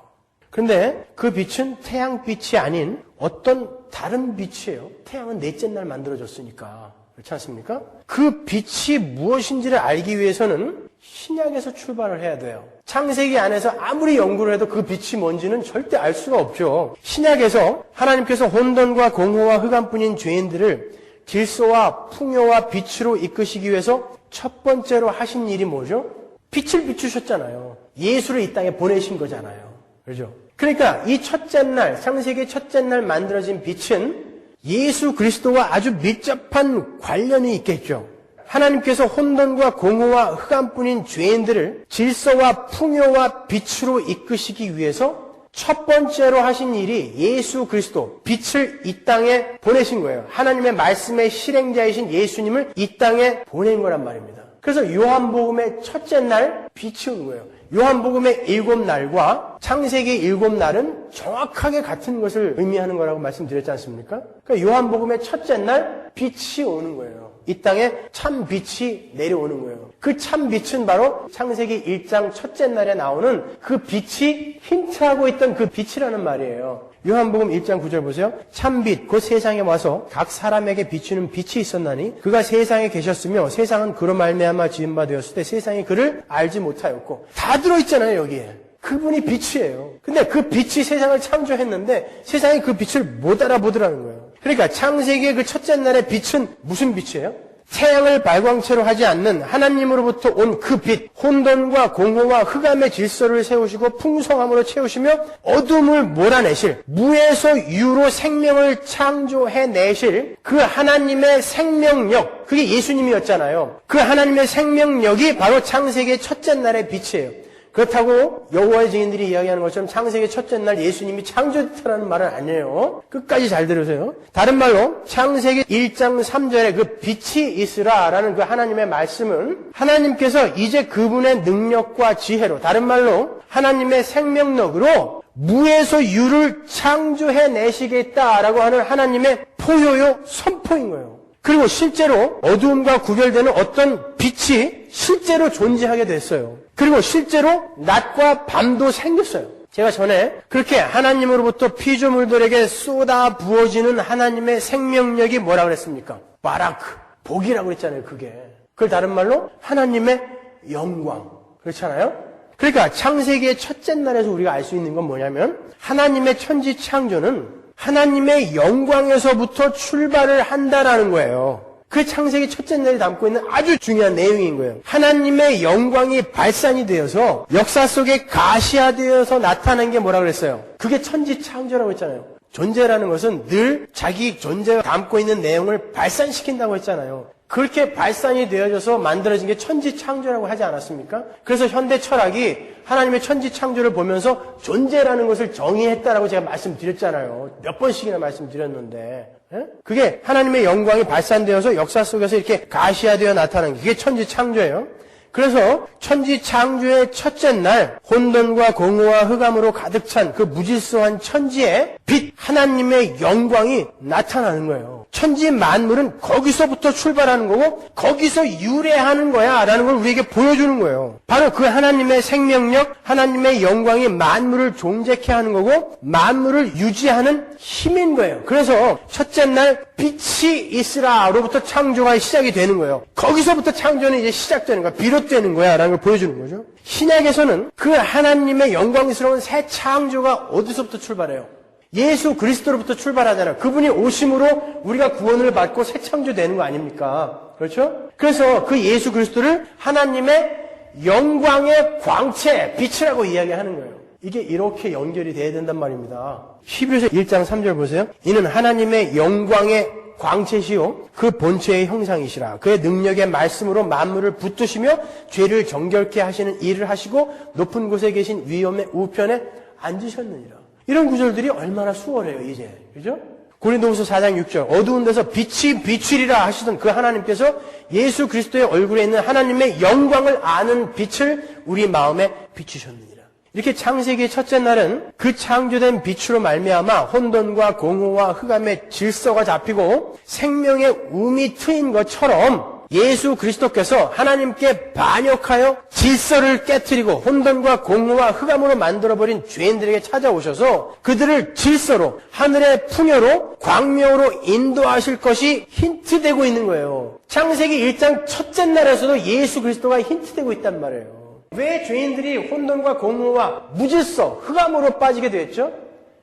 그런데 그 빛은 태양빛이 아닌 어떤 다른 빛이에요. 태양은 넷째 날 만들어졌으니까. 그렇지 않습니까? 그 빛이 무엇인지를 알기 위해서는 신약에서 출발을 해야 돼요. 창세기 안에서 아무리 연구를 해도 그 빛이 뭔지는 절대 알 수가 없죠. 신약에서 하나님께서 혼돈과 공허와 흑암뿐인 죄인들을 질서와 풍요와 빛으로 이끄시기 위해서 첫 번째로 하신 일이 뭐죠? 빛을 비추셨잖아요. 예수를 이 땅에 보내신 거잖아요. 그렇죠? 그러니까 이 첫째 날, 창세기 첫째 날 만들어진 빛은 예수 그리스도와 아주 밀접한 관련이 있겠죠. 하나님께서 혼돈과 공허와 흑암뿐인 죄인들을 질서와 풍요와 빛으로 이끄시기 위해서 첫 번째로 하신 일이 예수 그리스도, 빛을 이 땅에 보내신 거예요. 하나님의 말씀의 실행자이신 예수님을 이 땅에 보낸 거란 말입니다. 그래서 요한복음의 첫째 날 빛이 온 거예요. 요한복음의 7날과 창세기 7날은 정확하게 같은 것을 의미하는 거라고 말씀드렸지 않습니까? 그러니까 요한복음의 첫째 날 빛이 오는 거예요. 이 땅에 참 빛이 내려오는 거예요. 그 참 빛은 바로 창세기 1장 첫째 날에 나오는 그 빛이 힌트하고 있던 그 빛이라는 말이에요. 요한복음 1장 9절 보세요. 참빛 곧 세상에 와서 각 사람에게 비추는 빛이 있었나니 그가 세상에 계셨으며 세상은 그로 말미암아 지은 바 되었을 때 세상이 그를 알지 못하였고. 다 들어있잖아요 여기에. 그분이 빛이에요. 근데 그 빛이 세상을 창조했는데 세상이 그 빛을 못 알아보더라는 거예요. 그러니까 창세기의 그 첫째 날의 빛은 무슨 빛이에요? 태양을 발광체로 하지 않는 하나님으로부터 온 그 빛, 혼돈과 공허와 흑암의 질서를 세우시고 풍성함으로 채우시며 어둠을 몰아내실, 무에서 유로 생명을 창조해내실 그 하나님의 생명력, 그게 예수님이었잖아요. 그 하나님의 생명력이 바로 창세기의 첫째 날의 빛이에요. 그렇다고 여호와의 증인들이 이야기하는 것처럼 창세기 첫째 날 예수님이 창조됐다는 말은 아니에요. 끝까지 잘 들으세요. 다른 말로 창세기 1장 3절에 그 빛이 있으라라는 그 하나님의 말씀은 하나님께서 이제 그분의 능력과 지혜로, 다른 말로 하나님의 생명력으로 무에서 유를 창조해내시겠다라고 하는 하나님의 포효요 선포인 거예요. 그리고 실제로 어두움과 구별되는 어떤 빛이 실제로 존재하게 됐어요. 그리고 실제로 낮과 밤도 생겼어요. 제가 전에 그렇게 하나님으로부터 피조물들에게 쏟아 부어지는 하나님의 생명력이 뭐라 그랬습니까? 바라크, 복이라고 그랬잖아요. 그걸 다른 말로 하나님의 영광. 그렇잖아요? 그러니까 창세기의 첫째 날에서 우리가 알 수 있는 건 뭐냐면 하나님의 천지 창조는 하나님의 영광에서부터 출발을 한다라는 거예요. 그 창세기 첫째 날에 담고 있는 아주 중요한 내용인 거예요. 하나님의 영광이 발산이 되어서 역사 속에 가시화되어서 나타난 게 뭐라 그랬어요? 그게 천지 창조라고 했잖아요. 존재라는 것은 늘 자기 존재가 담고 있는 내용을 발산시킨다고 했잖아요. 그렇게 발산이 되어져서 만들어진 게 천지 창조라고 하지 않았습니까? 그래서 현대 철학이 하나님의 천지 창조를 보면서 존재라는 것을 정의했다라고 제가 말씀드렸잖아요. 몇 번씩이나 말씀드렸는데. 그게 하나님의 영광이 발산되어서 역사 속에서 이렇게 가시화되어 나타나는 게 그게 천지 창조예요. 그래서 천지 창조의 첫째 날 혼돈과 공허와 흑암으로 가득 찬 그 무질서한 천지에 빛 하나님의 영광이 나타나는 거예요. 천지 만물은 거기서부터 출발하는 거고 거기서 유래하는 거야 라는 걸 우리에게 보여주는 거예요. 바로 그 하나님의 생명력, 하나님의 영광이 만물을 존재케 하는 거고 만물을 유지하는 힘인 거예요. 그래서 첫째 날 빛이 있으라로부터 창조가 시작이 되는 거예요. 거기서부터 창조는 이제 시작되는 거야. 비롯되는 거야 라는 걸 보여주는 거죠. 신약에서는 그 하나님의 영광스러운 새 창조가 어디서부터 출발해요? 예수 그리스도로부터 출발하잖아요. 그분이 오심으로 우리가 구원을 받고 새 창조되는 거 아닙니까? 그렇죠? 그래서 그 예수 그리스도를 하나님의 영광의 광채, 빛이라고 이야기하는 거예요. 이게 이렇게 연결이 돼야 된단 말입니다. 히브리서 1장 3절 보세요. 이는 하나님의 영광의 광채시요 그 본체의 형상이시라. 그의 능력의 말씀으로 만물을 붙드시며 죄를 정결케 하시는 일을 하시고 높은 곳에 계신 위엄의 우편에 앉으셨느니라. 이런 구절들이 얼마나 수월해요, 이제. 그죠? 고린도후서 4장 6절. 어두운 데서 빛이 비추리라 하시던 그 하나님께서 예수 그리스도의 얼굴에 있는 하나님의 영광을 아는 빛을 우리 마음에 비추셨느니라. 이렇게 창세기의 첫째 날은 그 창조된 빛으로 말미암아 혼돈과 공허와 흑암의 질서가 잡히고 생명의 움이 트인 것처럼 예수 그리스도께서 하나님께 반역하여 질서를 깨트리고 혼돈과 공허와 흑암으로 만들어버린 죄인들에게 찾아오셔서 그들을 질서로 하늘의 풍요로 광명으로 인도하실 것이 힌트되고 있는 거예요. 창세기 1장 첫째 날에서도 예수 그리스도가 힌트되고 있단 말이에요. 왜 죄인들이 혼돈과 공허와 무질서, 흑암으로 빠지게 됐죠?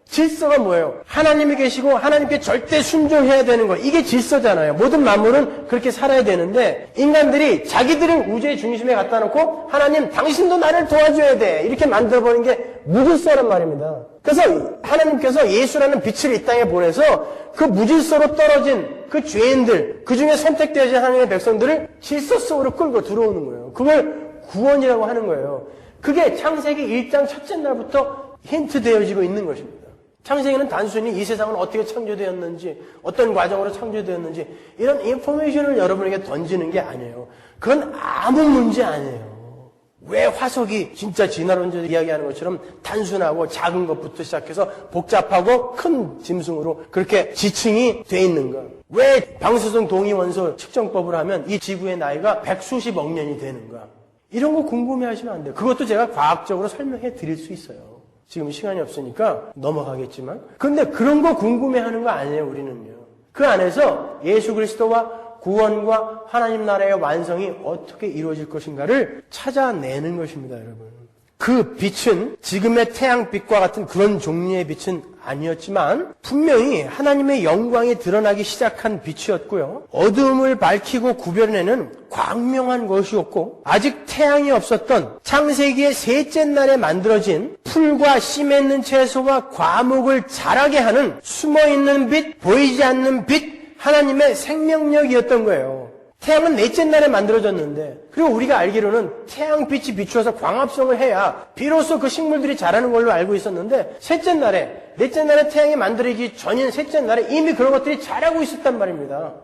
질서가 뭐예요? 하나님이 계시고 하나님께 절대 순종해야 되는 거. 이게 질서잖아요. 모든 만물은 그렇게 살아야 되는데 인간들이 자기들을 우주의 중심에 갖다 놓고 하나님 당신도 나를 도와줘야 돼. 이렇게 만들어버린 게 무질서란 말입니다. 그래서 하나님께서 예수라는 빛을 이 땅에 보내서 그 무질서로 떨어진 그 죄인들, 그 중에 선택되어진 하나님의 백성들을 질서 속으로 끌고 들어오는 거예요. 그걸 구원이라고 하는 거예요. 그게 창세기 1장 첫째 날부터 힌트 되어지고 있는 것입니다. 창세기는 단순히 이 세상은 어떻게 창조되었는지, 어떤 과정으로 창조되었는지 이런 인포메이션을 여러분에게 던지는 게 아니에요. 그건 아무 문제 아니에요. 왜 화석이 진짜 진화론자 이야기하는 것처럼 단순하고 작은 것부터 시작해서 복잡하고 큰 짐승으로 그렇게 지층이 돼 있는가? 왜 방수성 동위원소 측정법을 하면 이 지구의 나이가 백수십억 년이 되는가? 이런 거 궁금해하시면 안 돼요. 그것도 제가 과학적으로 설명해 드릴 수 있어요. 지금 시간이 없으니까 넘어가겠지만. 근데 그런 거 궁금해하는 거 아니에요, 우리는요. 그 안에서 예수 그리스도와 구원과 하나님 나라의 완성이 어떻게 이루어질 것인가를 찾아내는 것입니다, 여러분. 그 빛은 지금의 태양빛과 같은 그런 종류의 빛은 아니었지만 분명히 하나님의 영광이 드러나기 시작한 빛이었고요. 어두움을 밝히고 구별해내는 광명한 것이었고 아직 태양이 없었던 창세기의 셋째 날에 만들어진 풀과 씨 맺는 채소와 과목을 자라게 하는 숨어있는 빛, 보이지 않는 빛, 하나님의 생명력이었던 거예요. 태양은 넷째 날에 만들어졌는데 그리고 우리가 알기로는 태양빛이 비추어서 광합성을 해야 비로소 그 식물들이 자라는 걸로 알고 있었는데 넷째 날에 태양이 만들어지기 전인 셋째 날에 이미 그런 것들이 자라고 있었단 말입니다.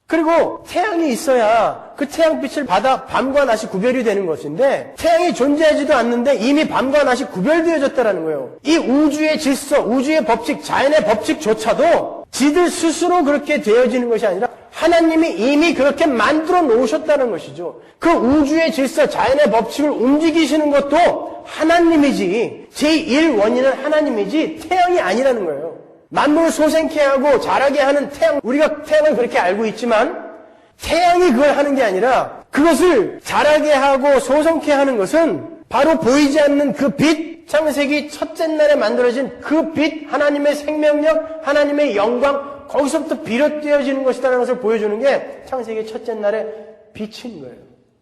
그리고 태양이 있어야 그 태양빛을 받아 밤과 낮이 구별이 되는 것인데 태양이 존재하지도 않는데 이미 밤과 낮이 구별되어졌다는 거예요. 이 우주의 질서, 우주의 법칙, 자연의 법칙조차도 지들 스스로 그렇게 되어지는 것이 아니라 하나님이 이미 그렇게 만들어 놓으셨다는 것이죠. 그 우주의 질서, 자연의 법칙을 움직이시는 것도 하나님이지 제1원인은 하나님이지 태양이 아니라는 거예요. 만물을 소생케 하고 자라게 하는 태양, 우리가 태양을 그렇게 알고 있지만 태양이 그걸 하는 게 아니라 그것을 자라게 하고 소생케 하는 것은 바로 보이지 않는 그 빛, 창세기 첫째 날에 만들어진 그 빛, 하나님의 생명력, 하나님의 영광, 거기서부터 비롯되어지는 것이라는 것을 보여주는 게 창세기 첫째 날의 빛인 거예요.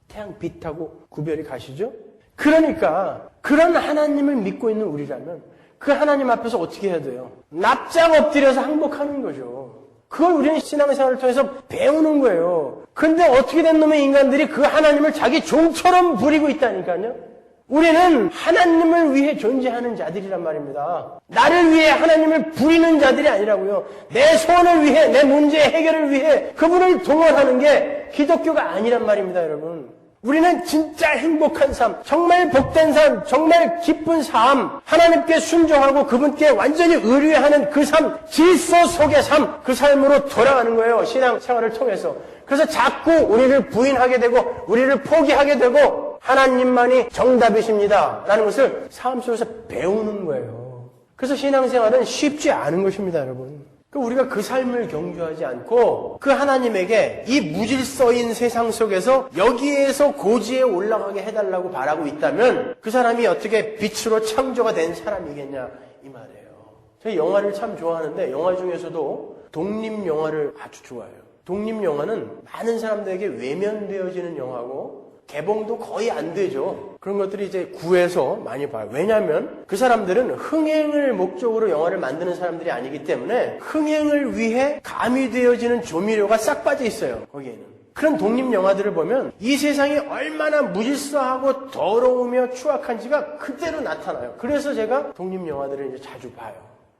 태양 빛하고 구별이 가시죠? 그러니까 그런 하나님을 믿고 있는 우리라면 그 하나님 앞에서 어떻게 해야 돼요? 납작 엎드려서 항복하는 거죠. 그걸 우리는 신앙생활을 통해서 배우는 거예요. 근데 어떻게 된 놈의 인간들이 그 하나님을 자기 종처럼 부리고 있다니까요. 우리는 하나님을 위해 존재하는 자들이란 말입니다. 나를 위해 하나님을 부리는 자들이 아니라고요. 내 소원을 위해, 내 문제의 해결을 위해 그분을 동원하는 게 기독교가 아니란 말입니다, 여러분. 우리는 진짜 행복한 삶, 정말 복된 삶, 정말 기쁜 삶, 하나님께 순종하고 그분께 완전히 의뢰하는 그 삶, 질서 속의 삶, 그 삶으로 돌아가는 거예요. 신앙생활을 통해서. 그래서 자꾸 우리를 부인하게 되고 우리를 포기하게 되고 하나님만이 정답이십니다 라는 것을 삶 속에서 배우는 거예요. 그래서 신앙생활은 쉽지 않은 것입니다, 여러분. 우리가 그 삶을 경주하지 않고 그 하나님에게 이 무질서인 세상 속에서 여기에서 고지에 올라가게 해달라고 바라고 있다면 그 사람이 어떻게 빛으로 창조가 된 사람이겠냐 이 말이에요. 제가 영화를 참 좋아하는데 영화 중에서도 독립영화를 아주 좋아해요. 독립영화는 많은 사람들에게 외면되어지는 영화고 개봉도 거의 안 되죠. 그런 것들이 이제 구해서 많이 봐요. 왜냐하면 그 사람들은 흥행을 목적으로 영화를 만드는 사람들이 아니기 때문에 흥행을 위해 가미되어지는 조미료가 싹 빠져 있어요. 거기에는. 그런 독립영화들을 보면 이 세상이 얼마나 무질서하고 더러우며 추악한지가 그대로 나타나요. 그래서 제가 독립영화들을 이제 자주 봐요.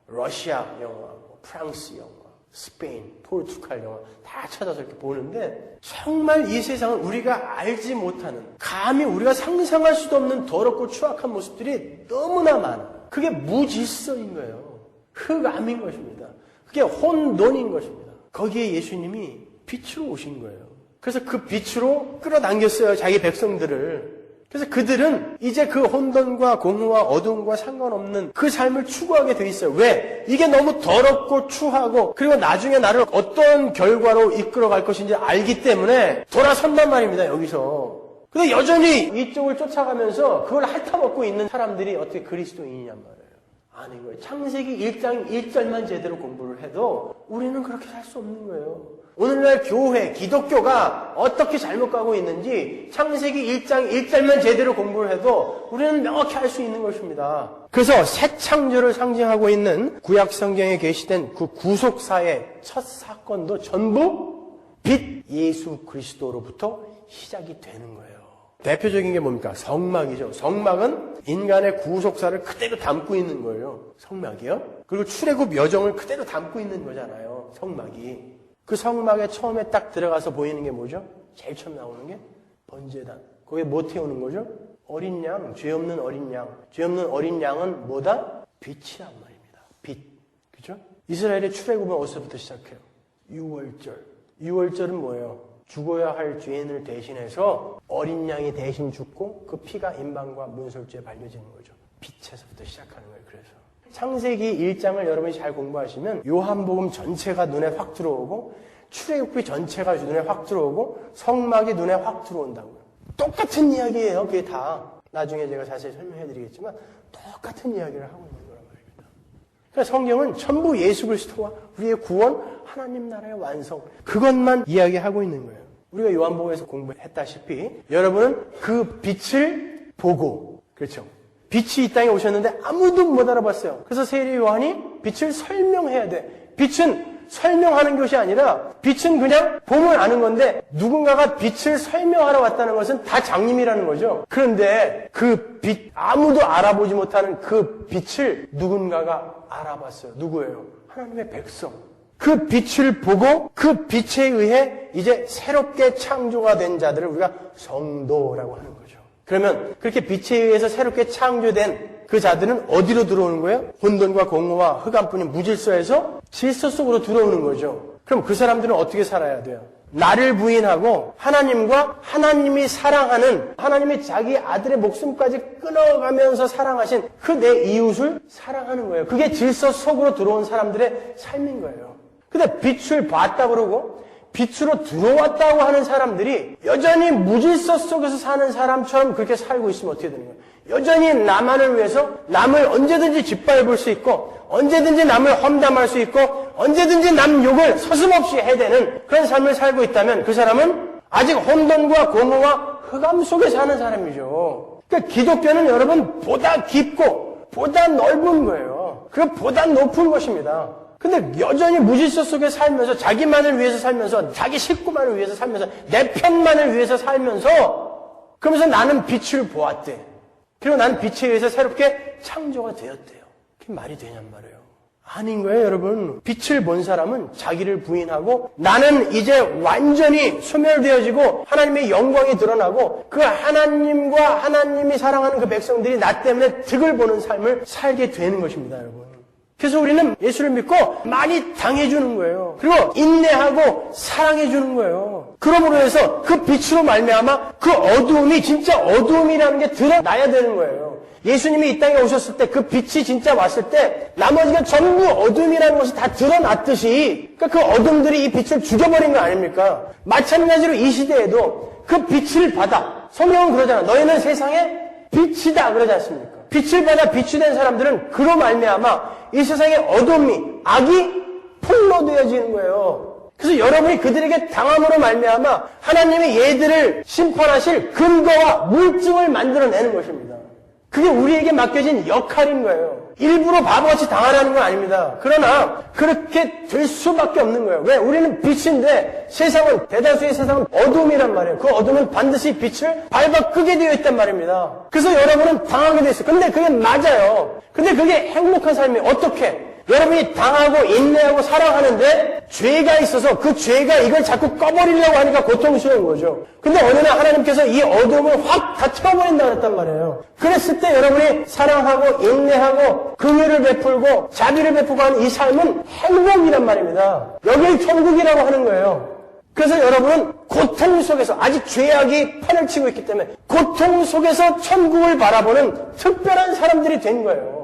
러시아 영화, 프랑스 영화, 스페인, 포르투갈 영화 다 찾아서 이렇게 보는데 정말 이 세상은 우리가 알지 못하는 감히 우리가 상상할 수도 없는 더럽고 추악한 모습들이 너무나 많아. 그게 무질서인 거예요. 흑암인 것입니다. 그게 혼돈인 것입니다. 거기에 예수님이 빛으로 오신 거예요. 그래서 그 빛으로 끌어당겼어요. 자기 백성들을. 그래서 그들은 이제 그 혼돈과 공허와 어둠과 상관없는 그 삶을 추구하게 돼 있어요. 왜? 이게 너무 더럽고 추하고 그리고 나중에 나를 어떤 결과로 이끌어갈 것인지 알기 때문에 돌아선단 말입니다. 여기서. 근데 여전히 이쪽을 쫓아가면서 그걸 핥아먹고 있는 사람들이 어떻게 그리스도인이냔 말이에요. 아닌 거예요. 창세기 1장 1절만 제대로 공부를 해도 우리는 그렇게 살 수 없는 거예요. 오늘날 교회, 기독교가 어떻게 잘못 가고 있는지 창세기 1장 1절만 제대로 공부를 해도 우리는 명확히 알 수 있는 것입니다. 그래서 새 창조를 상징하고 있는 구약 성경에 게시된 그 구속사의 첫 사건도 전부 빛 예수 그리스도로부터 시작이 되는 거예요. 대표적인 게 뭡니까? 성막이죠. 성막은 인간의 구속사를 그대로 담고 있는 거예요. 성막이요. 그리고 출애굽 여정을 그대로 담고 있는 거잖아요. 성막이. 그 성막에 처음에 딱 들어가서 보이는 게 뭐죠? 제일 처음 나오는 게 번제단. 거기에 뭐 태우는 거죠? 어린 양, 죄 없는 어린 양. 죄 없는 어린 양은 뭐다? 빛이란 말입니다. 빛. 그죠? 이스라엘의 출애굽은 어디서부터 시작해요? 6월절. 6월절은 뭐예요? 죽어야 할 죄인을 대신해서 어린 양이 대신 죽고 그 피가 임방과 문설주에 발려지는 거죠. 빛에서부터 시작하는 거예요. 그래서 창세기 1장을 여러분이 잘 공부하시면 요한복음 전체가 눈에 확 들어오고 출애굽기 전체가 눈에 확 들어오고 성막이 눈에 확 들어온다고요. 똑같은 이야기예요. 그게 다. 나중에 제가 자세히 설명해 드리겠지만 똑같은 이야기를 하고 있는 거란 말입니다. 그러니까 성경은 전부 예수 그리스도와 우리의 구원, 하나님 나라의 완성, 그것만 이야기하고 있는 거예요. 우리가 요한복음에서 공부했다시피 여러분은 그 빛을 보고, 그렇죠? 빛이 이 땅에 오셨는데 아무도 못 알아봤어요. 그래서 세례 요한이 빛을 설명해야 돼. 빛은 설명하는 것이 아니라 빛은 그냥 보면 아는 건데 누군가가 빛을 설명하러 왔다는 것은 다 장님이라는 거죠. 그런데 그 빛, 아무도 알아보지 못하는 그 빛을 누군가가 알아봤어요. 누구예요? 하나님의 백성. 그 빛을 보고 그 빛에 의해 이제 새롭게 창조가 된 자들을 우리가 성도라고 하는 거죠. 그러면 그렇게 빛에 의해서 새롭게 창조된 그 자들은 어디로 들어오는 거예요? 혼돈과 공허와 흑암뿐인 무질서에서 질서 속으로 들어오는 거죠. 그럼 그 사람들은 어떻게 살아야 돼요? 나를 부인하고 하나님과 하나님이 사랑하는, 하나님이 자기 아들의 목숨까지 끊어가면서 사랑하신 그 내 이웃을 사랑하는 거예요. 그게 질서 속으로 들어온 사람들의 삶인 거예요. 근데 빛을 봤다 그러고 빛으로 들어왔다고 하는 사람들이 여전히 무질서 속에서 사는 사람처럼 그렇게 살고 있으면 어떻게 되는 거예요? 여전히 나만을 위해서 남을 언제든지 짓밟을 수 있고 언제든지 남을 험담할 수 있고 언제든지 남 욕을 서슴없이 해대는 그런 삶을 살고 있다면 그 사람은 아직 혼돈과 공허와 흑암 속에 사는 사람이죠. 그러니까 기독교는 여러분 보다 깊고 보다 넓은 거예요. 그리고 보다 높은 것입니다. 근데 여전히 무질서 속에 살면서 자기만을 위해서 살면서 자기 식구만을 위해서 살면서 내 편만을 위해서 살면서 그러면서 나는 빛을 보았대. 그리고 나는 빛에 의해서 새롭게 창조가 되었대요. 그게 말이 되냔 말이에요. 아닌 거예요, 여러분. 빛을 본 사람은 자기를 부인하고 나는 이제 완전히 소멸되어지고 하나님의 영광이 드러나고 그 하나님과 하나님이 사랑하는 그 백성들이 나 때문에 득을 보는 삶을 살게 되는 것입니다, 여러분. 그래서 우리는 예수를 믿고 많이 당해주는 거예요. 그리고 인내하고 사랑해주는 거예요. 그러므로 해서 그 빛으로 말미암아 그 어두움이 진짜 어두움이라는 게 드러나야 되는 거예요. 예수님이 이 땅에 오셨을 때 그 빛이 진짜 왔을 때 나머지가 전부 어둠이라는 것이 다 드러났듯이 그러니까 그 어둠들이 이 빛을 죽여버린 거 아닙니까? 마찬가지로 이 시대에도 그 빛을 받아. 성경은 그러잖아. 너희는 세상의 빛이다 그러지 않습니까? 빛을 받아 빛이 된 사람들은 그로 말미암아 이 세상의 어둠이 악이 폭로되어지는 거예요. 그래서 여러분이 그들에게 당함으로 말미암아 하나님이 얘들을 심판하실 근거와 물증을 만들어내는 것입니다. 그게 우리에게 맡겨진 역할인 거예요. 일부러 바보같이 당하라는 건 아닙니다. 그러나 그렇게 될 수밖에 없는 거예요. 왜? 우리는 빛인데 세상은, 대다수의 세상은 어둠이란 말이에요. 그 어둠은 반드시 빛을 밟아 끄게 되어 있단 말입니다. 그래서 여러분은 당하게 돼 있어요. 근데 그게 맞아요. 근데 그게 행복한 삶이에요. 어떻게? 여러분이 당하고 인내하고 사랑하는데 죄가 있어서 그 죄가 이걸 자꾸 꺼버리려고 하니까 고통스러운 거죠. 근데 어느 날 하나님께서 이 어둠을 확 다 틀어버린다 그랬단 말이에요. 그랬을 때 여러분이 사랑하고 인내하고 긍휼을 베풀고 자비를 베풀고 하는 이 삶은 행복이란 말입니다. 여길 천국이라고 하는 거예요. 그래서 여러분은 고통 속에서 아직 죄악이 판을 치고 있기 때문에 고통 속에서 천국을 바라보는 특별한 사람들이 된 거예요.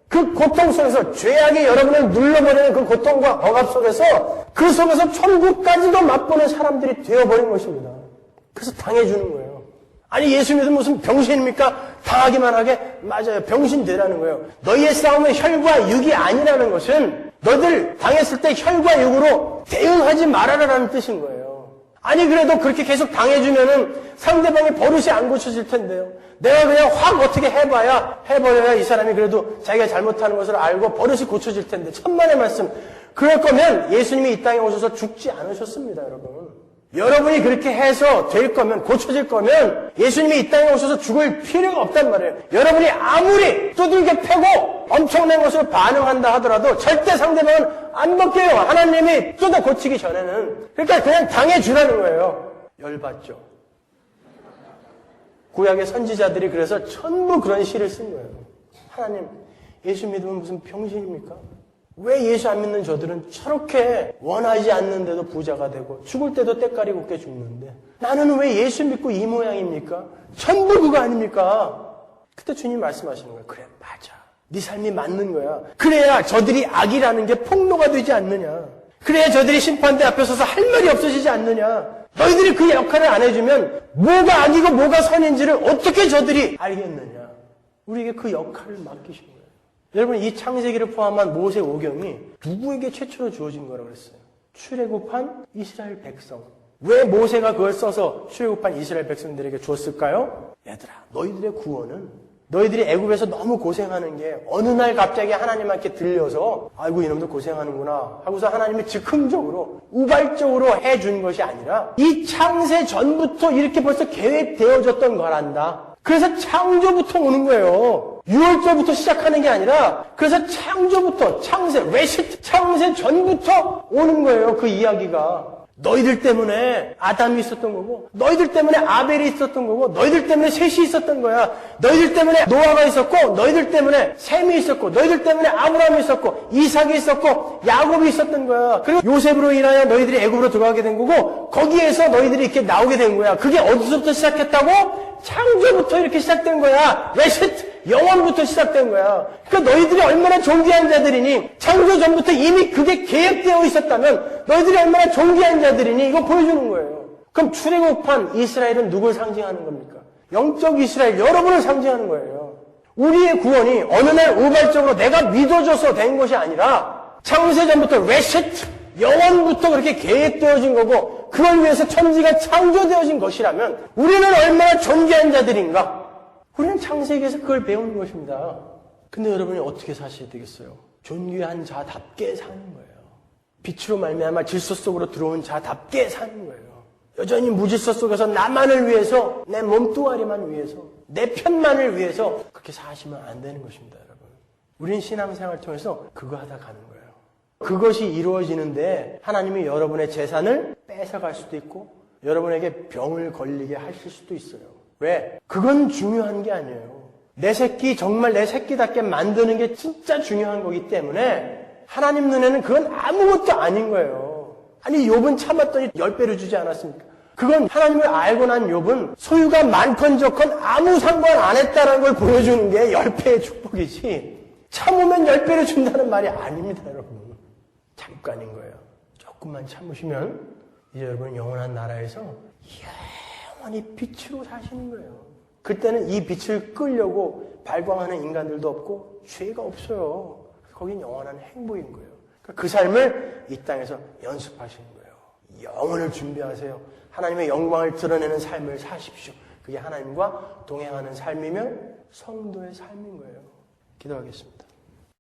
그 고통 속에서 죄악이 여러분을 눌러버리는 그 고통과 억압 속에서 그 속에서 천국까지도 맛보는 사람들이 되어버린 것입니다. 그래서 당해주는 거예요. 아니 예수 믿으면 무슨 병신입니까? 당하기만 하게? 맞아요. 병신 되라는 거예요. 너희의 싸움은 혈과 육이 아니라는 것은 너희들 당했을 때 혈과 육으로 대응하지 말아라라는 뜻인 거예요. 아니 그래도 그렇게 계속 당해주면은 상대방의 버릇이 안 고쳐질 텐데요. 내가 그냥 확 어떻게 해버려야 이 사람이 그래도 자기가 잘못하는 것을 알고 버릇이 고쳐질 텐데. 천만의 말씀. 그럴 거면 예수님이 이 땅에 오셔서 죽지 않으셨습니다, 여러분. 여러분이 그렇게 해서 될 거면, 고쳐질 거면 예수님이 이 땅에 오셔서 죽을 필요가 없단 말이에요. 여러분이 아무리 두들겨 패고 엄청난 것으로 반응한다 하더라도 절대 상대방은 안 바뀌어요. 하나님이 쏟아 고치기 전에는. 그러니까 그냥 당해주라는 거예요. 열받죠. 구약의 선지자들이 그래서 전부 그런 시를 쓴 거예요. 하나님, 예수 믿으면 무슨 병신입니까? 왜 예수 안 믿는 저들은 저렇게 원하지 않는데도 부자가 되고 죽을 때도 때깔이 곱게 죽는데 나는 왜 예수 믿고 이 모양입니까? 전부 그거 아닙니까? 그때 주님 말씀하시는 거예요. 그래, 맞아. 네 삶이 맞는 거야. 그래야 저들이 악이라는 게 폭로가 되지 않느냐. 그래야 저들이 심판대 앞에 서서 할 말이 없어지지 않느냐. 너희들이 그 역할을 안 해주면 뭐가 악이고 뭐가 선인지를 어떻게 저들이 알겠느냐. 우리에게 그 역할을 맡기신 거예요. 여러분, 이 창세기를 포함한 모세 오경이 누구에게 최초로 주어진 거라고 그랬어요? 출애굽한 이스라엘 백성. 왜 모세가 그걸 써서 출애굽한 이스라엘 백성들에게 줬을까요? 얘들아, 너희들의 구원은 너희들이 애굽에서 너무 고생하는 게 어느 날 갑자기 하나님한테 들려서 아이고 이놈들 고생하는구나 하고서 하나님이 즉흥적으로 우발적으로 해준 것이 아니라 이 창세 전부터 이렇게 벌써 계획되어졌던 거란다. 그래서 창조부터 오는 거예요. 6월절부터 시작하는 게 아니라 그래서 창조부터 창세 전부터 오는 거예요. 그 이야기가. 너희들 때문에 아담이 있었던 거고 너희들 때문에 아벨이 있었던 거고 너희들 때문에 셋이 있었던 거야. 너희들 때문에 노아가 있었고 너희들 때문에 셈이 있었고 너희들 때문에 아브라함이 있었고 이삭이 있었고 야곱이 있었던 거야. 그리고 요셉으로 인하여 너희들이 애굽으로 들어가게 된 거고 거기에서 너희들이 이렇게 나오게 된 거야. 그게 어디서부터 시작했다고? 창조부터 이렇게 시작된 거야. 영원부터 시작된 거야. 그러니까 너희들이 얼마나 존귀한 자들이니 창조 전부터 이미 그게 계획되어 있었다면 너희들이 얼마나 존귀한 자들이니 이거 보여주는 거예요. 그럼 출애굽한 이스라엘은 누굴 상징하는 겁니까? 영적 이스라엘 여러분을 상징하는 거예요. 우리의 구원이 어느 날 우발적으로 내가 믿어줘서 된 것이 아니라 창세전부터 영원부터 그렇게 계획되어진 거고 그걸 위해서 천지가 창조되어진 것이라면 우리는 얼마나 존귀한 자들인가? 우리는 창세기에서 그걸 배우는 것입니다. 근데 여러분이 어떻게 사셔야 되겠어요? 존귀한 자답게 사는 거예요. 빛으로 말미암아 질서 속으로 들어온 자답게 사는 거예요. 여전히 무질서 속에서 나만을 위해서, 내 몸뚱아리만 위해서, 내 편만을 위해서 그렇게 사시면 안 되는 것입니다, 여러분. 우린 신앙생활을 통해서 그거 하다 가는 거예요. 그것이 이루어지는데 하나님이 여러분의 재산을 뺏어갈 수도 있고 여러분에게 병을 걸리게 하실 수도 있어요. 왜? 그건 중요한 게 아니에요. 내 새끼 정말 내 새끼답게 만드는 게 진짜 중요한 거기 때문에 하나님 눈에는 그건 아무것도 아닌 거예요. 아니 욥은 참았더니 10배를 주지 않았습니까? 그건 하나님을 알고 난 욥은 소유가 많건적건 아무 상관 안 했다는 걸 보여주는 게 10배의 축복이지 참으면 10배를 준다는 말이 아닙니다, 여러분. 잠깐인 거예요. 조금만 참으시면 이제 여러분 영원한 나라에서 영원히 빛으로 사시는 거예요. 그때는 이 빛을 끌려고 발광하는 인간들도 없고 죄가 없어요. 거긴 영원한 행복인 거예요. 그 삶을 이 땅에서 연습하시는 거예요. 영혼을 준비하세요. 하나님의 영광을 드러내는 삶을 사십시오. 그게 하나님과 동행하는 삶이며 성도의 삶인 거예요. 기도하겠습니다.